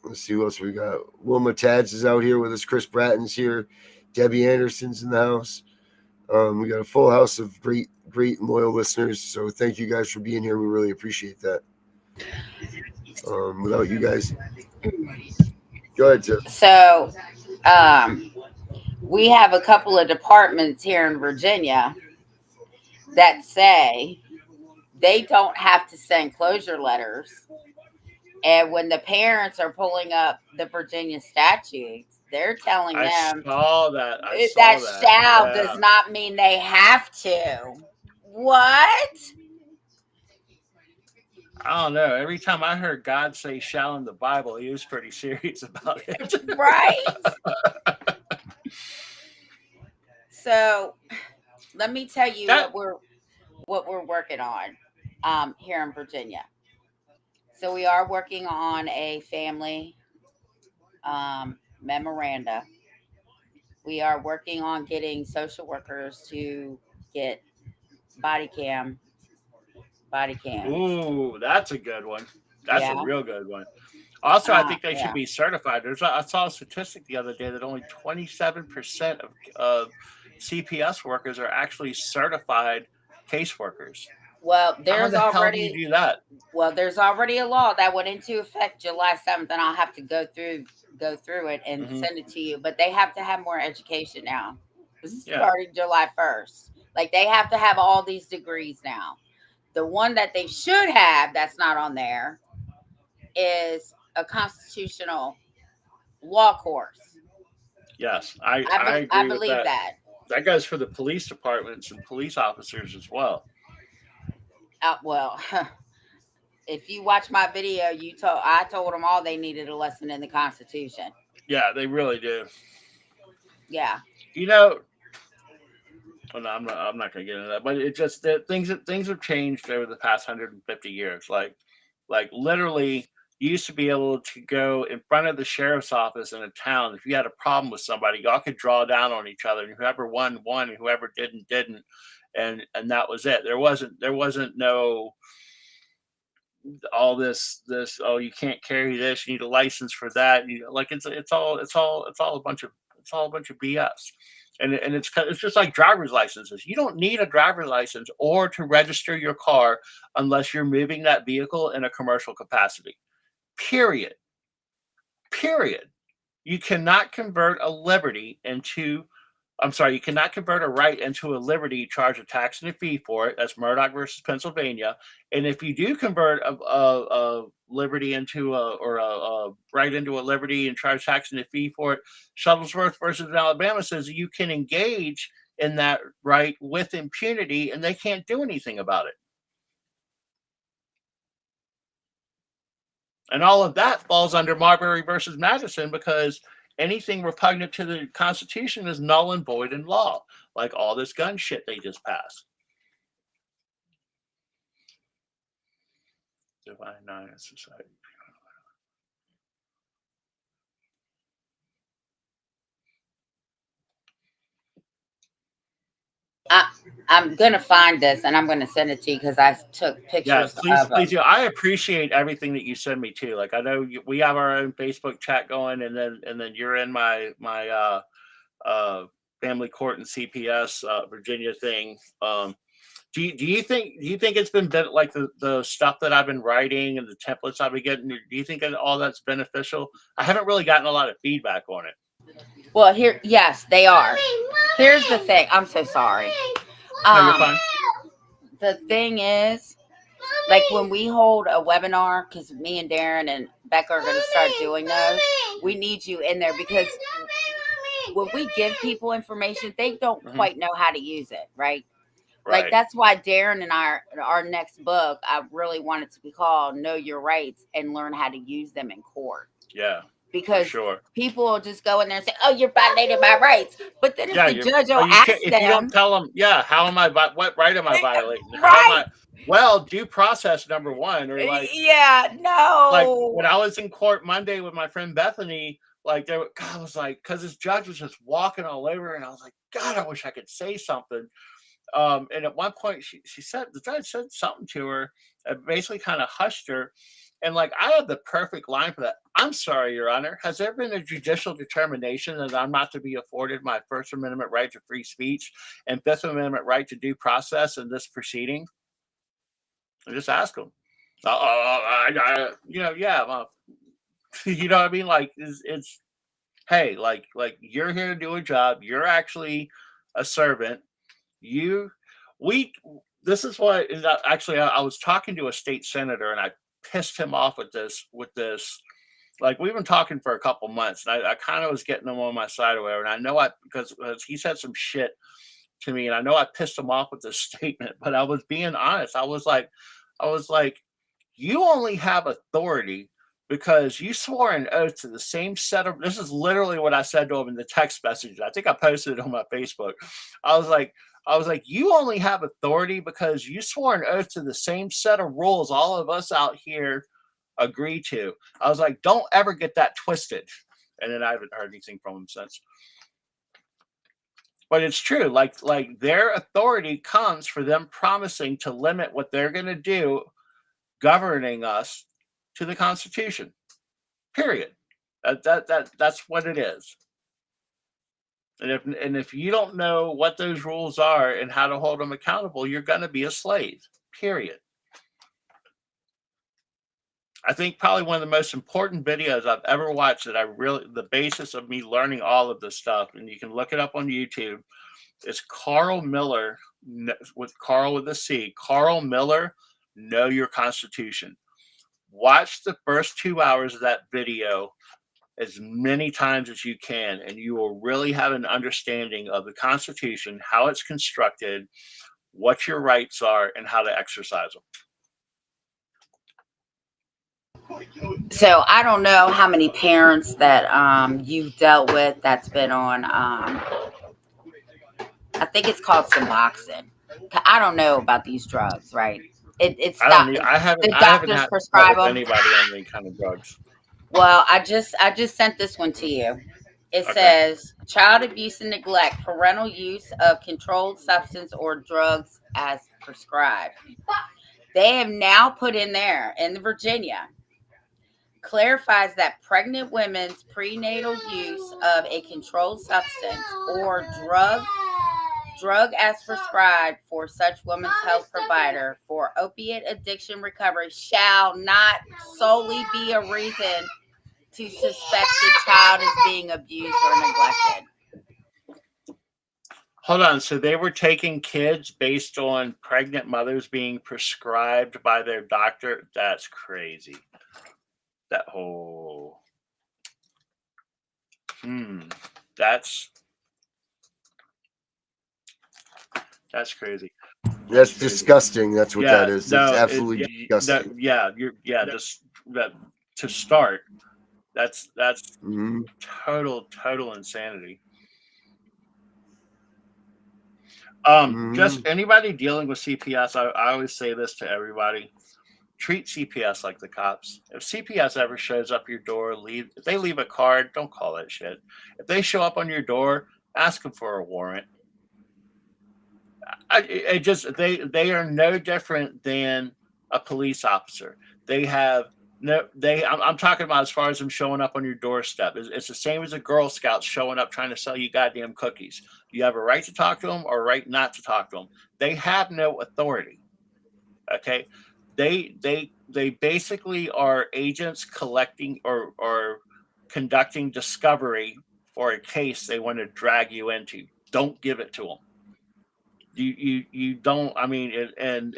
Let's see who else we got. Wilma Tads is out here with us. Chris Bratton's here. Debbie Anderson's in the house. We got a full house of great and loyal listeners. So thank you guys for being here. We really appreciate that. Without you guys, go ahead, Tiff. So, we have a couple of departments here in Virginia that say they don't have to send closure letters. And when the parents are pulling up the Virginia statutes, they're telling them I saw that shall does not mean they have to. What? I don't know. Every time I heard God say shall in the Bible, he was pretty serious about it. Right. So let me tell you what we're working on here in Virginia. So we are working on a family memoranda. We are working on getting social workers to get body cams. Ooh, that's a good one. That's a real good one. Also, I think they should be certified. I saw a statistic the other day that only 27% of CPS workers are actually certified caseworkers. Well, there's How the already hell do you do that? Well, there's already a law that went into effect July 7th, and I'll have to go through it and send it to you. But they have to have more education now. This is starting July 1st. Like, they have to have all these degrees now. The one that they should have that's not on there is a constitutional law course. Yes, I agree I with believe that. That goes for the police departments and police officers as well. Well, if you watch my video, I told them all they needed a lesson in the Constitution. Yeah, they really do. Yeah. Well, no, I'm not going to get into that, but it just that things have changed over the past 150 years. Like Like literally, you used to be able to go in front of the sheriff's office in a town. If you had a problem with somebody, y'all could draw down on each other, and whoever won, and whoever didn't. And that was it. There wasn't no all this oh, you can't carry this, you need a license for that. It's all a bunch of BS. And it's just like driver's licenses. You don't need a driver's license or to register your car unless you're moving that vehicle in a commercial capacity. Period. You cannot convert a liberty into you cannot convert a right into a liberty, charge a tax and a fee for it. That's Murdoch versus Pennsylvania. And if you do convert a liberty into a right into a liberty and charge tax and a fee for it, Shuttlesworth versus Alabama says you can engage in that right with impunity, and they can't do anything about it. And all of that falls under Marbury versus Madison, because anything repugnant to the Constitution is null and void in law, like all this gun shit they just passed. Divine Nine Society. I'm gonna find this and I'm gonna send it to you because I took pictures. Yeah, please do. I appreciate everything that you send me too. Like I know we have our own Facebook chat going, and then you're in my family court and CPS Virginia thing. Do you think it's been like the stuff that I've been writing and the templates I've been getting? Do you think that all that's beneficial? I haven't really gotten a lot of feedback on it. Well, yes, they are. Here's the thing. I'm so sorry. No, you're fine. The thing is, like when we hold a webinar, because me and Darren and Becca are going to start doing those, we need you in there, because when we give people information, they don't quite know how to use it, right? Like that's why Darren and our next book, I really want it to be called Know Your Rights and Learn How to Use Them in Court. Yeah. Because people will just go in there and say, "Oh, you're violating my rights," but then if the judge will ask them, if you don't tell them, how am I? What right am I violating? Right. Well, due process number one, or like, no. Like when I was in court Monday with my friend Bethany, like I was like, because this judge was just walking all over, and I was like, God, I wish I could say something. And at one point, she said, the judge said something to her, basically kind of hushed her. And like, I have the perfect line for that. I'm sorry, Your Honor. Has there been a judicial determination that I'm not to be afforded my First Amendment right to free speech and Fifth Amendment right to due process in this proceeding? I just ask them. You know what I mean? Like, it's hey, like you're here to do a job. You're actually a servant. This is what actually I was talking to a state senator, and I pissed him off with this. Like, we've been talking for a couple months, and I kind of was getting him on my side or whatever. And I know because he said some shit to me, and I know I pissed him off with this statement, but I was being honest. I was like, you only have authority because you swore an oath to the same set of, this is literally what I said to him in the text message. I think I posted it on my Facebook. I was like, you only have authority because you swore an oath to the same set of rules all of us out here agree to. I was like, don't ever get that twisted. And then I haven't heard anything from him since. But it's true. Like their authority comes for them promising to limit what they're going to do, governing us, to the Constitution. Period. That's what it is. And if you don't know what those rules are and how to hold them accountable, you're going to be a slave. Period. I think probably one of the most important videos I've ever watched that the basis of me learning all of this stuff, and you can look it up on YouTube, is Carl Miller, with Carl with a C. Carl Miller, Know Your Constitution. Watch the first 2 hours of that video as many times as you can, and you will really have an understanding of the Constitution, how it's constructed, what your rights are, and how to exercise them. So I don't know how many parents that you've dealt with that's been on, I think it's called Suboxone. I don't know about these drugs, right? It's I not. don't. I haven't. The I haven't doctors had met prescribe with them. anybody on any kind of drugs. Well, I just sent this one to you. It Okay. says child abuse and neglect, parental use of controlled substance or drugs as prescribed. They have now put in there in Virginia clarifies that pregnant women's prenatal use of a controlled substance or drug as prescribed for such woman's health provider for opiate addiction recovery shall not solely be a reason to suspect the child is being abused or neglected. Hold on. So they were taking kids based on pregnant mothers being prescribed by their doctor. That's crazy. That whole. That's crazy. That's crazy. disgusting. That's what that is. No, It's absolutely disgusting. Just that to start. That's Mhm. total insanity. Mhm. Just anybody dealing with CPS, I always say this to everybody: treat CPS like the cops. If CPS ever shows up your door, if they leave a card, don't call that shit. If they show up on your door, ask them for a warrant. They are no different than a police officer. They have no they. I'm talking about as far as them showing up on your doorstep. It's the same as a Girl Scout showing up trying to sell you goddamn cookies. You have a right to talk to them or a right not to talk to them. They have no authority. Okay, they basically are agents collecting or conducting discovery for a case they want to drag you into. Don't give it to them. You don't. I mean, and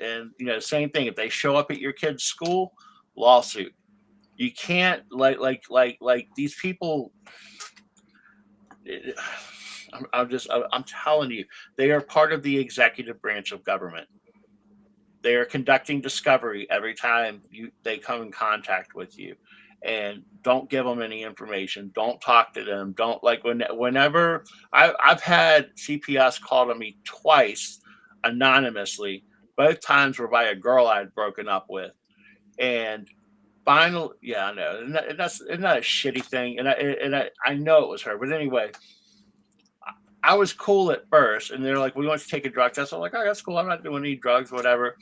same thing. If they show up at your kid's school, lawsuit. You can't like these people. I'm telling you, they are part of the executive branch of government. They are conducting discovery every time they come in contact with you, and don't give them any information. Don't talk to them. Don't whenever I've had CPS call to me twice anonymously. Both times were by a girl I'd broken up with, and finally, yeah, I know, and that's not a shitty thing, and I know it was her, but anyway. I was cool at first, and they're like, "We want you to take a drug test." I'm like, "Oh, that's cool. I'm not doing any drugs, whatever."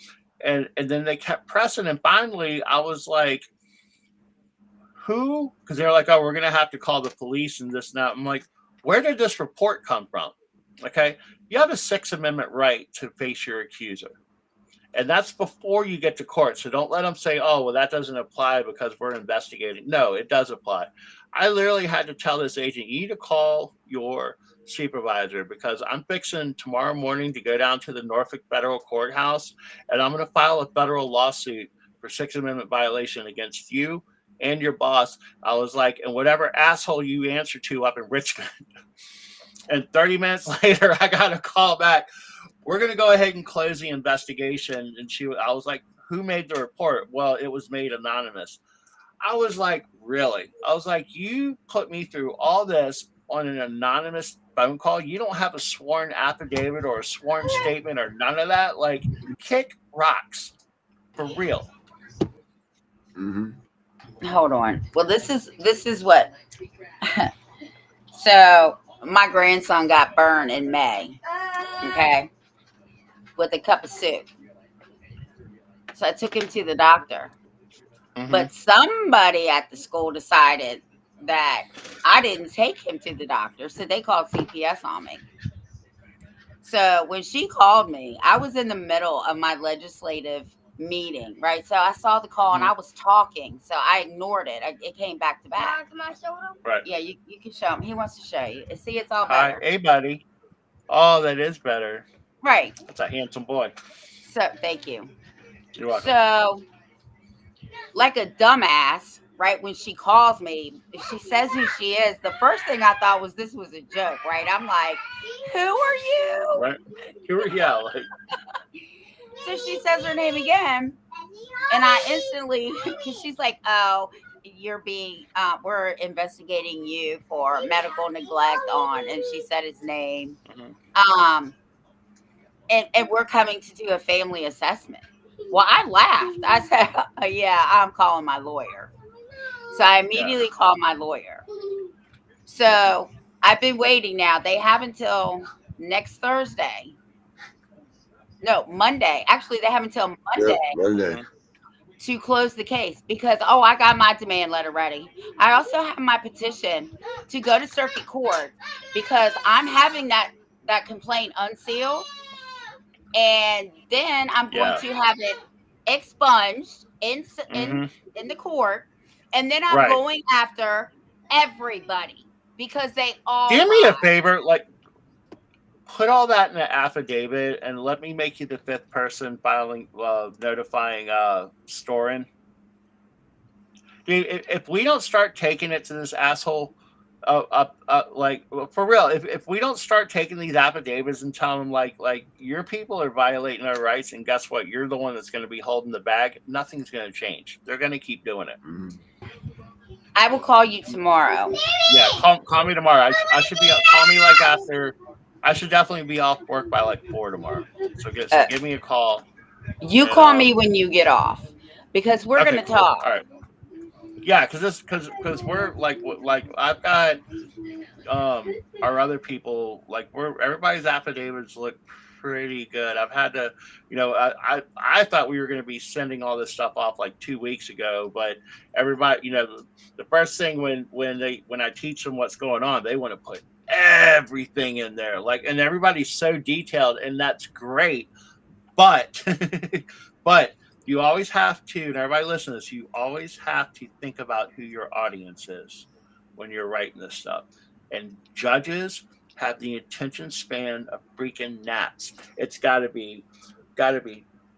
And then they kept pressing, and finally, I was like, "Who?" Because they're like, "Oh, we're gonna have to call the police and this and that." I'm like, "Where did this report come from?" Okay, you have a Sixth Amendment right to face your accuser, and that's before you get to court. So don't let them say, "Oh, well, that doesn't apply because we're investigating." No, it does apply. I literally had to tell this agent, "You need to call your supervisor because I'm fixing tomorrow morning to go down to the Norfolk Federal Courthouse, and I'm going to file a federal lawsuit for Sixth Amendment violation against you and your boss." I was like, "And whatever asshole you answer to up in Richmond." And 30 minutes later, I got a call back. "We're going to go ahead and close the investigation." And I was like, "Who made the report?" "Well, it was made anonymous." I was like, "Really?" I was like, "You put me through all this on an anonymous phone call? You don't have a sworn affidavit or a sworn statement or none of that? Like, kick rocks. For real." Mm-hmm. Hold on. Well, this is what. So my grandson got burned in May. Okay, with a cup of soup. So I took him to the doctor. Mm-hmm. But somebody at the school decided that I didn't take him to the doctor, so they called CPS on me. So when she called me, I was in the middle of my legislative meeting, right? So I saw the call and I was talking, so I ignored it. It came back to back. Can I show him? Right. Yeah, you can show him. He wants to show you. See, it's all Hi. better. Hey, buddy. Oh, that is better. Right. That's a handsome boy. So thank you. You're welcome. So, like a dumbass, right? When she calls me, she says who she is. The first thing I thought was this was a joke, right? I'm like, "Who are you?" Right. Yeah. Like, So she says her name again, and I instantly, because she's like, "Oh, we're investigating you for medical neglect on," and she said his name. mm-hmm. And we're coming to do a family assessment. Well, I laughed. I said, yeah, I'm calling my lawyer. So I immediately called my lawyer. So I've been waiting now. They have until next Thursday. No, Monday. Actually, they have until Yep, Monday Monday. to close the case because, oh, I got my demand letter ready. I also have my petition to go to circuit court because I'm having that complaint unsealed, and then I'm going to have it expunged Mm-hmm. in the court, and then I'm Right. going after everybody because they all Do me a lied. favor, like put all that in an affidavit, and let me make you the fifth person filing, notifying, Storin. Dude, if we don't start taking it to this asshole, like for real, if we don't start taking these affidavits and telling them like your people are violating our rights, and guess what, you're the one that's going to be holding the bag, nothing's going to change. They're going to keep doing it. I will call you tomorrow. Yeah, call me tomorrow. I should be call me like after. I should definitely be off work by like 4 tomorrow. So give me a call. You And call me when you get off because we're okay, gonna cool. talk. All right. Yeah, because we're like I've got our other people, like everybody's affidavits look pretty good. I've had to, I thought we were going to be sending all this stuff off like 2 weeks ago, but everybody, the first thing when I teach them what's going on, they want to put everything in there, like, and everybody's so detailed, and that's great, but but you always have to, and everybody listen to this, you always have to think about who your audience is when you're writing this stuff. And judges have the attention span of freaking gnats. It's gotta be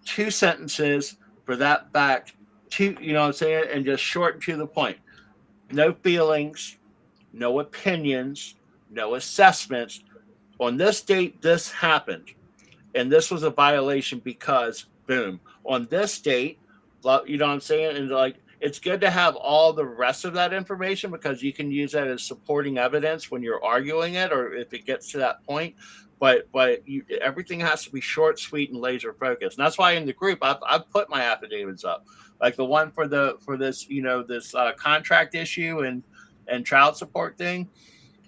2 sentences for that fact, two, you know what I'm saying, and just short and to the point. No feelings, no opinions, no assessments. On this date, this happened, and this was a violation because boom, on this date, you know what I'm saying, and like it's good to have all the rest of that information because you can use that as supporting evidence when you're arguing it or if it gets to that point. But everything has to be short, sweet, and laser focused. And that's why in the group I've put my affidavits up, like the one for this this contract issue and child support thing.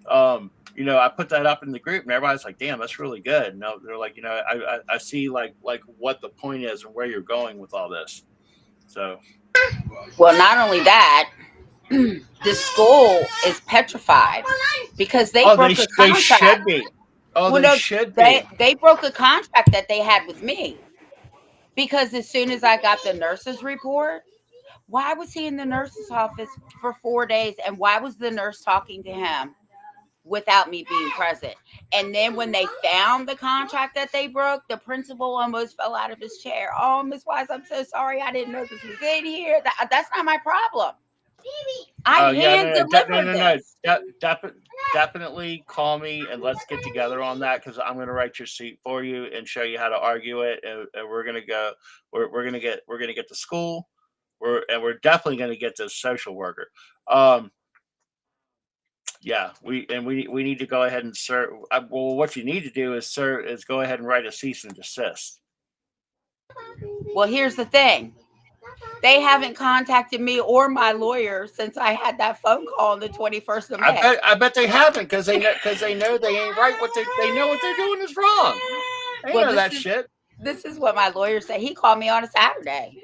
I put that up in the group, and everybody's like, "Damn, that's really good." And they're like, I see like what the point is and where you're going with all this. So, Well, not only that, the school is petrified because they broke a they contract. should be. Oh, Well, they no, should be. they broke a contract that they had with me because as soon as I got the nurse's report, why was he in the nurse's office for 4 days, and why was the nurse talking to him without me being present? And then when they found the contract that they broke, the principal almost fell out of his chair. Oh, Miss Wise, I'm so sorry. I didn't know this was in here. That's not my problem. I hand delivered this. Definitely call me and let's get together on that because I'm going to write your seat for you and show you how to argue it. And we're going to go. We're going to get to school. We're definitely going to get to social worker. Yeah, we need to go ahead and serve. Well, what you need to do is go ahead and write a cease and desist. Well, here's the thing. They haven't contacted me or my lawyer since I had that phone call on the 21st of May. I bet they haven't because they know they ain't right. They know what they're doing is wrong. They know that shit. This is what my lawyer said. He called me on a Saturday.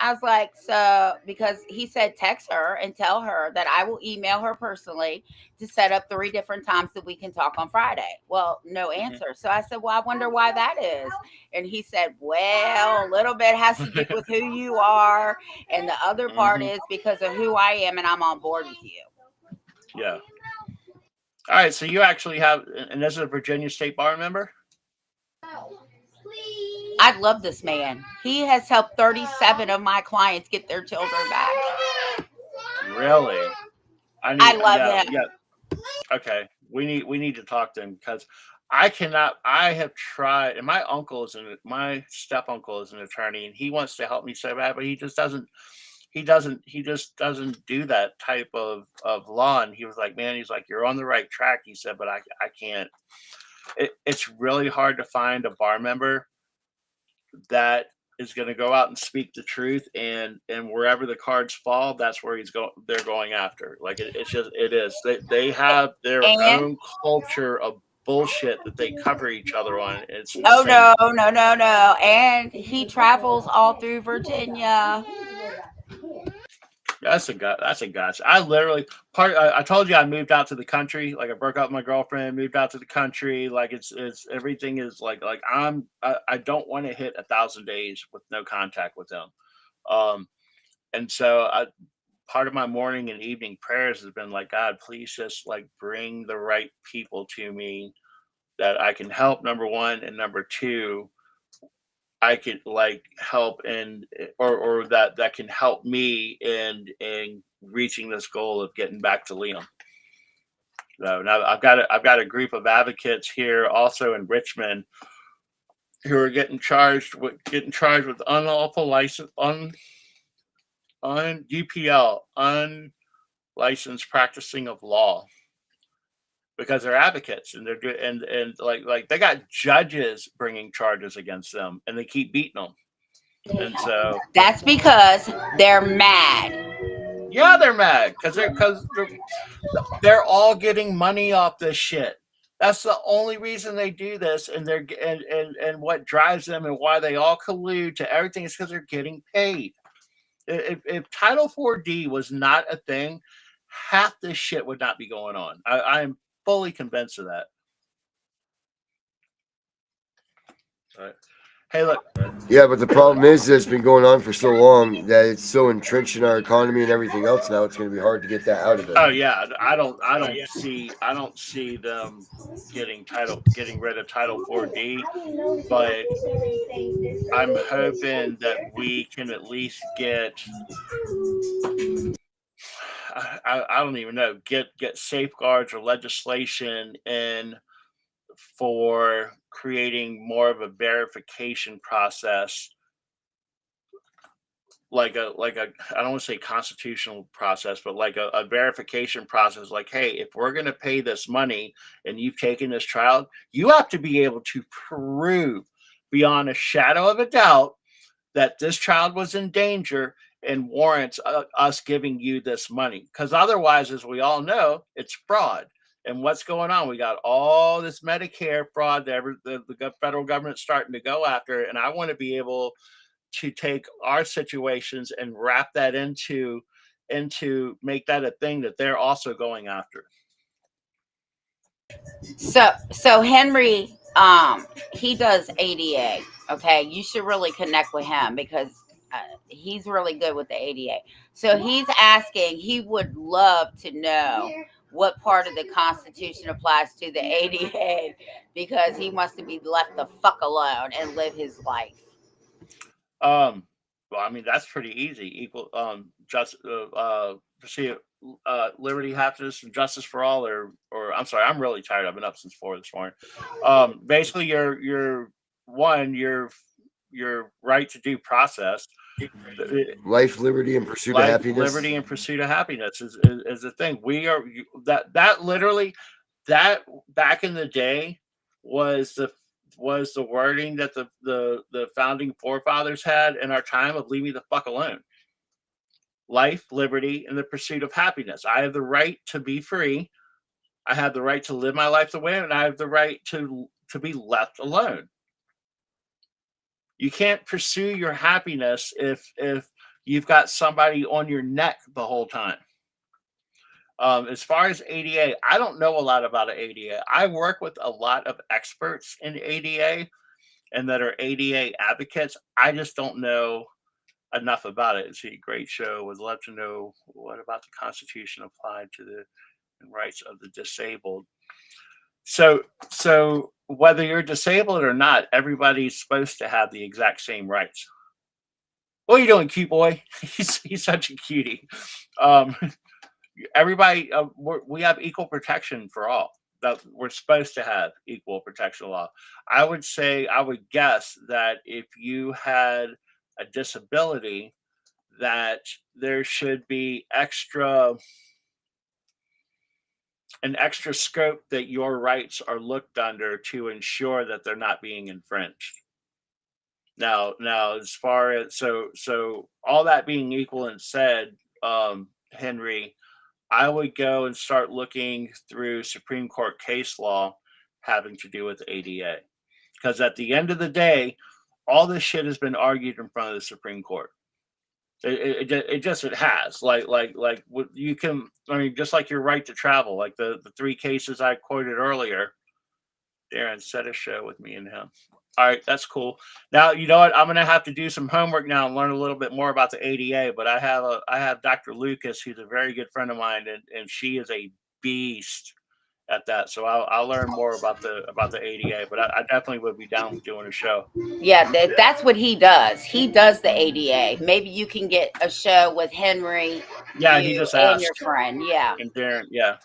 I was like, so, because he said text her and tell her that I will email her personally to set up 3 different times that we can talk on Friday. Well, no answer. So I said, well, I wonder why that is. And he said, well, a little bit has to do with who you are. And the other part is because of who I am, and I'm on board with you. Yeah. All right. So you actually have, and this is a Virginia State Bar member? I love this man. He has helped 37 of my clients get their children back. Really? I love him. Yeah. Okay. We need to talk to him because I have tried, and my step uncle is an attorney, and he wants to help me so bad, but he just doesn't do that type of law. And he was like, man, he's like, you're on the right track. He said, but I can't. It's really hard to find a bar member that is going to go out and speak the truth, and wherever the cards fall, that's where they're going after. Like it is. They have their own culture of bullshit that they cover each other on. It's insane. Oh no. And he travels all through Virginia. That's a guts. I literally I told you I moved out to the country. Like I broke up with my girlfriend, moved out to the country. Like it's everything is like I don't want to hit 1,000 days with no contact with them. And so part of my morning and evening prayers has been like, God, please just like bring the right people to me that I can help, number one, and number two, I could like help or that can help me in reaching this goal of getting back to Liam. So now I've got a group of advocates here also in Richmond who are getting charged with unlawful license on UPL, unlicensed practicing of law, because they're advocates and they're and like they got judges bringing charges against them and they keep beating them. And so that's because they're mad. Yeah, they're mad because they're all getting money off this shit. That's the only reason they do this, and and what drives them and why they all collude to everything is because they're getting paid. If Title 4D was not a thing, half this shit would not be going on. I am fully convinced of that. All right. Hey, look. Yeah, but the problem is that it's been going on for so long that it's so entrenched in our economy and everything else. Now it's going to be hard to get that out of it. Oh yeah, I don't see them getting rid of Title 4D, but I'm hoping that we can at least get. I don't even know, get safeguards or legislation in for creating more of a verification process, like a I don't want to say constitutional process, but like a verification process. Like, hey, if we're going to pay this money and you've taken this child, you have to be able to prove beyond a shadow of a doubt that this child was in danger and warrants us giving you this money. Because otherwise, as we all know, it's fraud. And what's going on? We got all this Medicare fraud that the federal government's starting to go after. And I want to be able to take our situations and wrap that into make that a thing that they're also going after. So Henry, he does ADA. Okay, you should really connect with him because he's really good with the ADA. So he's asking, he would love to know what part of the Constitution applies to the ADA because he wants to be left the fuck alone and live his life. Well, I mean that's pretty easy. Equal, liberty, happiness, and justice for all, or I'm sorry, I'm really tired. I've been up since 4 this morning. Basically, your right to due process, life, liberty, and pursuit of happiness. Liberty and pursuit of happiness is the thing. We are that literally that back in the day was the wording that the founding forefathers had in our time of leave me the fuck alone. Life, liberty, and the pursuit of happiness. I have the right to be free. I have the right to live my life the way, and I have the right to be left alone. You can't pursue your happiness if you've got somebody on your neck the whole time. As far as ADA, I don't know a lot about ADA. I work with a lot of experts in ADA and that are ADA advocates. I just don't know enough about it. It's a great show. Would love to know what about the Constitution applied to the rights of the disabled. So whether you're disabled or not, everybody's supposed to have the exact same rights. What are you doing, cute boy? He's such a cutie. Everybody, we have equal protection for all. That we're supposed to have equal protection law. I would guess that if you had a disability, that there should be an extra scope that your rights are looked under to ensure that they're not being infringed. Now, as far as so all that being equal and said, Henry, I would go and start looking through Supreme Court case law having to do with ADA, because at the end of the day, all this shit has been argued in front of the Supreme Court. It has like you can, I mean, just like your right to travel, like the 3 cases I quoted earlier. Darren, set a show with me and him. All right, that's cool. Now, you know what? I'm gonna have to do some homework now and learn a little bit more about the ADA. But I have Dr. Lucas, who's a very good friend of mine, and she is a beast at that. So I'll learn more about the ADA. But I definitely would be down with doing a show. Yeah, that's what he does. He does the ADA. Maybe you can get a show with Henry. Yeah, he just asked. And your friend. Yeah. And Darren, yeah.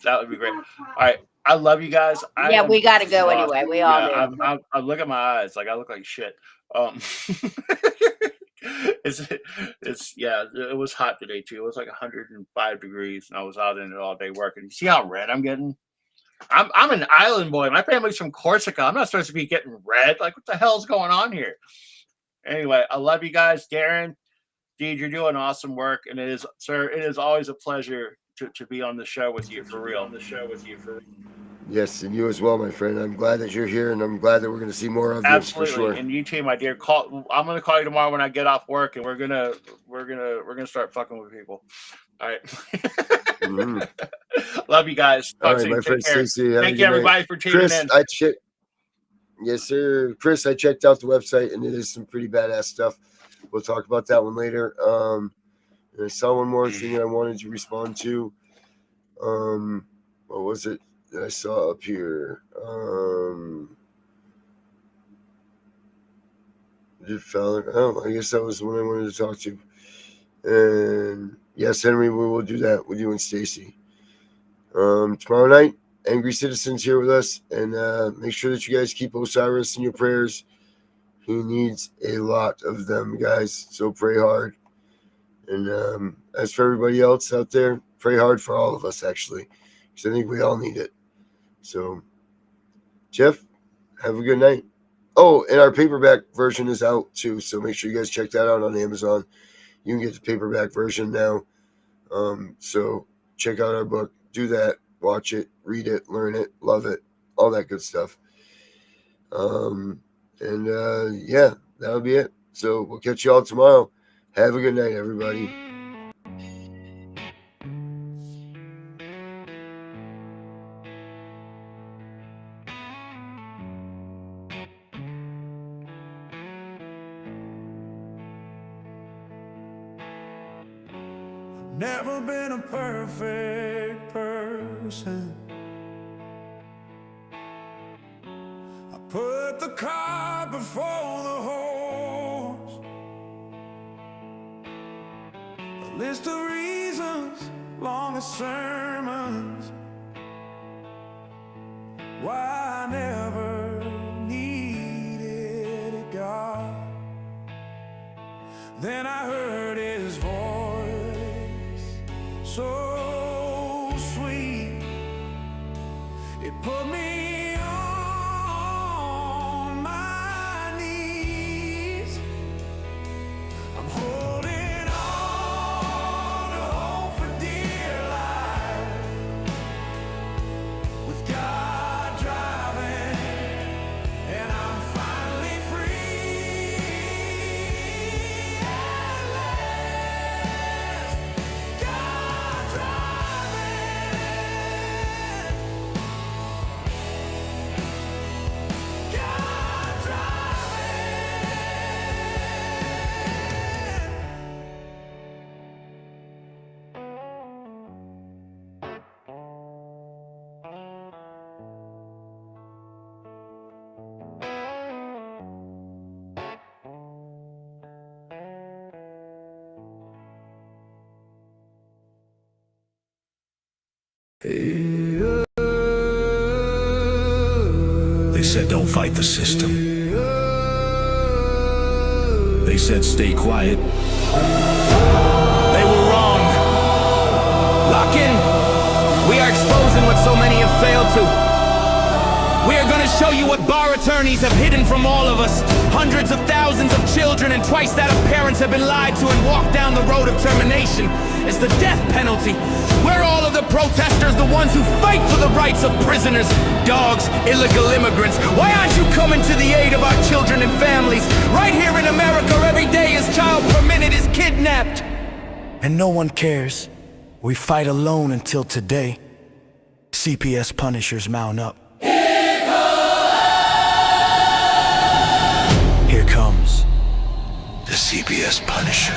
That would be great. All right. I love you guys. We got to go anyway. We all do. I look at my eyes like I look like shit. It was hot today too. It was like 105 degrees, and I was out in it all day working. You see how red I'm getting? I'm an island boy. My family's from Corsica. I'm not supposed to be getting red. Like, what the hell's going on here? Anyway, I love you guys. Darren, Deed, you're doing awesome work, and it is always a pleasure to be on the show with you, for real. Yes, and you as well, my friend. I'm glad that you're here, and I'm glad that we're going to see more of you. Absolutely. For sure. And you too, my dear. I'm going to call you tomorrow when I get off work, and we're gonna start fucking with people. All right. Mm-hmm. Love you guys. All right, my friend Stacey. Thank you, everybody, for tuning in. Yes, sir. Chris, I checked out the website, and it is some pretty badass stuff. We'll talk about that one later. And I saw one more thing that I wanted to respond to. What was it that I saw up here? I guess that was the one I wanted to talk to. And yes, Henry, we will do that with you and Stacy. Tomorrow night, Angry Citizens here with us. And make sure that you guys keep Osiris in your prayers. He needs a lot of them, guys. So pray hard. And as for everybody else out there, pray hard for all of us, actually, because I think we all need it. So, Jeff, have a good night. Oh, and our paperback version is out, too, so make sure you guys check that out on Amazon. You can get the paperback version now. So check out our book. Do that. Watch it. Read it. Learn it. Love it. All that good stuff. Yeah, that'll be it. So we'll catch you all tomorrow. Have a good night, everybody. Never been a perfect person. I put the cart before the horse. A list of reasons, long as sermons, why I never needed a God. Then I heard his voice, so sweet, it put me on my knees. I'm holding on to hope for dear life, with God driving, and I'm finally free at last. God driving, God driving. They said don't fight the system. They said stay quiet. They were wrong. Lock in. We are exposing what so many have failed to. We are gonna show you what bar attorneys have hidden from all of us. Hundreds of thousands of children and twice that of parents have been lied to and walked down the road of termination. It's the death penalty. We're all of the protesters, the ones who fight for the rights of prisoners, dogs, illegal immigrants. Why aren't you coming to the aid of our children and families? Right here in America, every day a child per minute is kidnapped. And no one cares. We fight alone until today. CPS Punishers mount up. Here comes the CPS Punisher.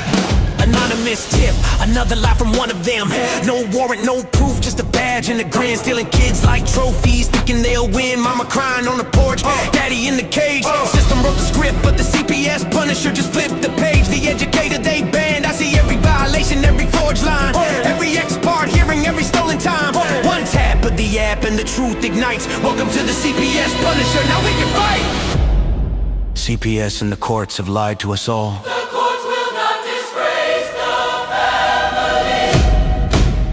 Anonymous tip, another lie from one of them. No warrant, no proof, just a badge and a grin. Stealing kids like trophies, thinking they'll win. Mama crying on the porch, daddy in the cage. System wrote the script, but the CPS Punisher just flipped the page. The educator they banned, I see every violation, every forged line, every ex-part hearing, every stolen time. One tap of the app and the truth ignites. Welcome to the CPS Punisher, now we can fight. CPS and the courts have lied to us all. The courts will not disgrace the family.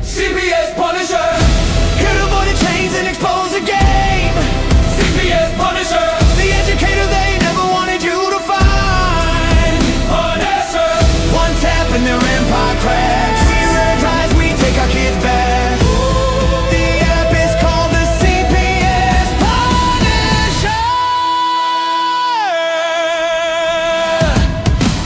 CPS Punisher, here to avoid the chains and expose the game. CPS Punisher, the educator they never wanted you to find. Punisher, one tap and their empire cracks. We rear ties, we take our kids back. The app is called the CPS Punisher.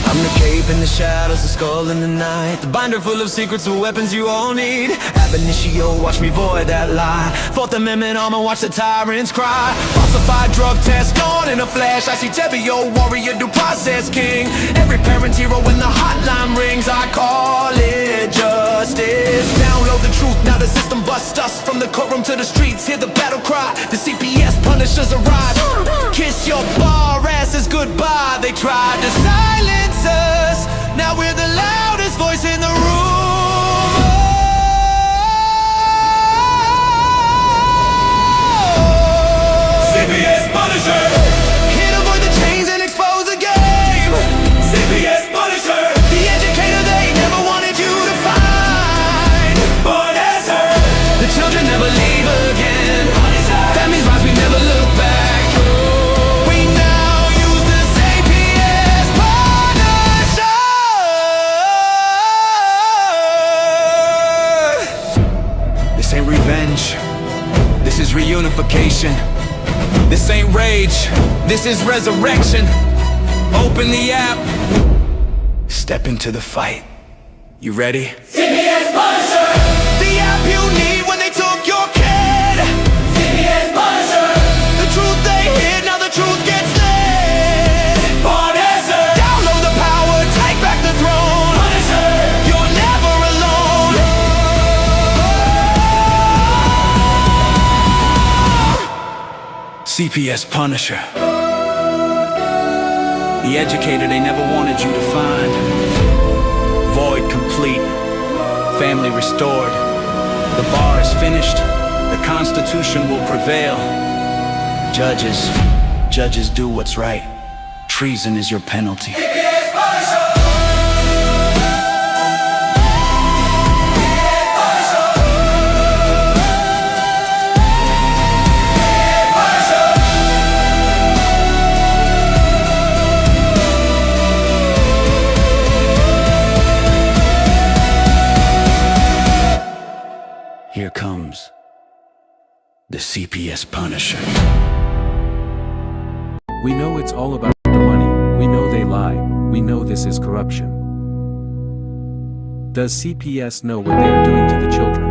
I'm the cape in the shadows, the skull in the night, the binder full of secrets and weapons you all need. Ab initio, watch me void that lie. Fourth Amendment armor, watch the tyrants cry. Falsified drug test gone in a flash. I see Tevio, warrior, due process king. Every parent's hero when the hotline rings. I call it justice. Download the truth, now the system busts us. From the courtroom to the streets, hear the battle cry. The CPS Punishers arrive. Kiss your bar asses goodbye. They tried to silence us, now we're the loudest voice in the room. CPS Punisher, here to avoid the chains and expose the game. CPS Punisher, the educator they never wanted you to find. Punisher, the children never leave again. Punisher, families rise, we never look back. We now use the CPS Punisher. This ain't revenge, this is reunification. This ain't rage, this is resurrection. Open the app, step into the fight. You ready? CPS Punisher, the app you need when they took your kid. CPS Punisher, the truth they hid, now the truth gets lit. Punisher, download the power, take back the throne. Punisher, you're never alone. CPS Punisher, the educator they never wanted you to find. Void complete, family restored. The bar is finished, the Constitution will prevail. Judges do what's right. Treason is your penalty. CPS Punisher! Here comes the CPS Punisher. We know it's all about the money, we know they lie, we know this is corruption. Does CPS know what they are doing to the children?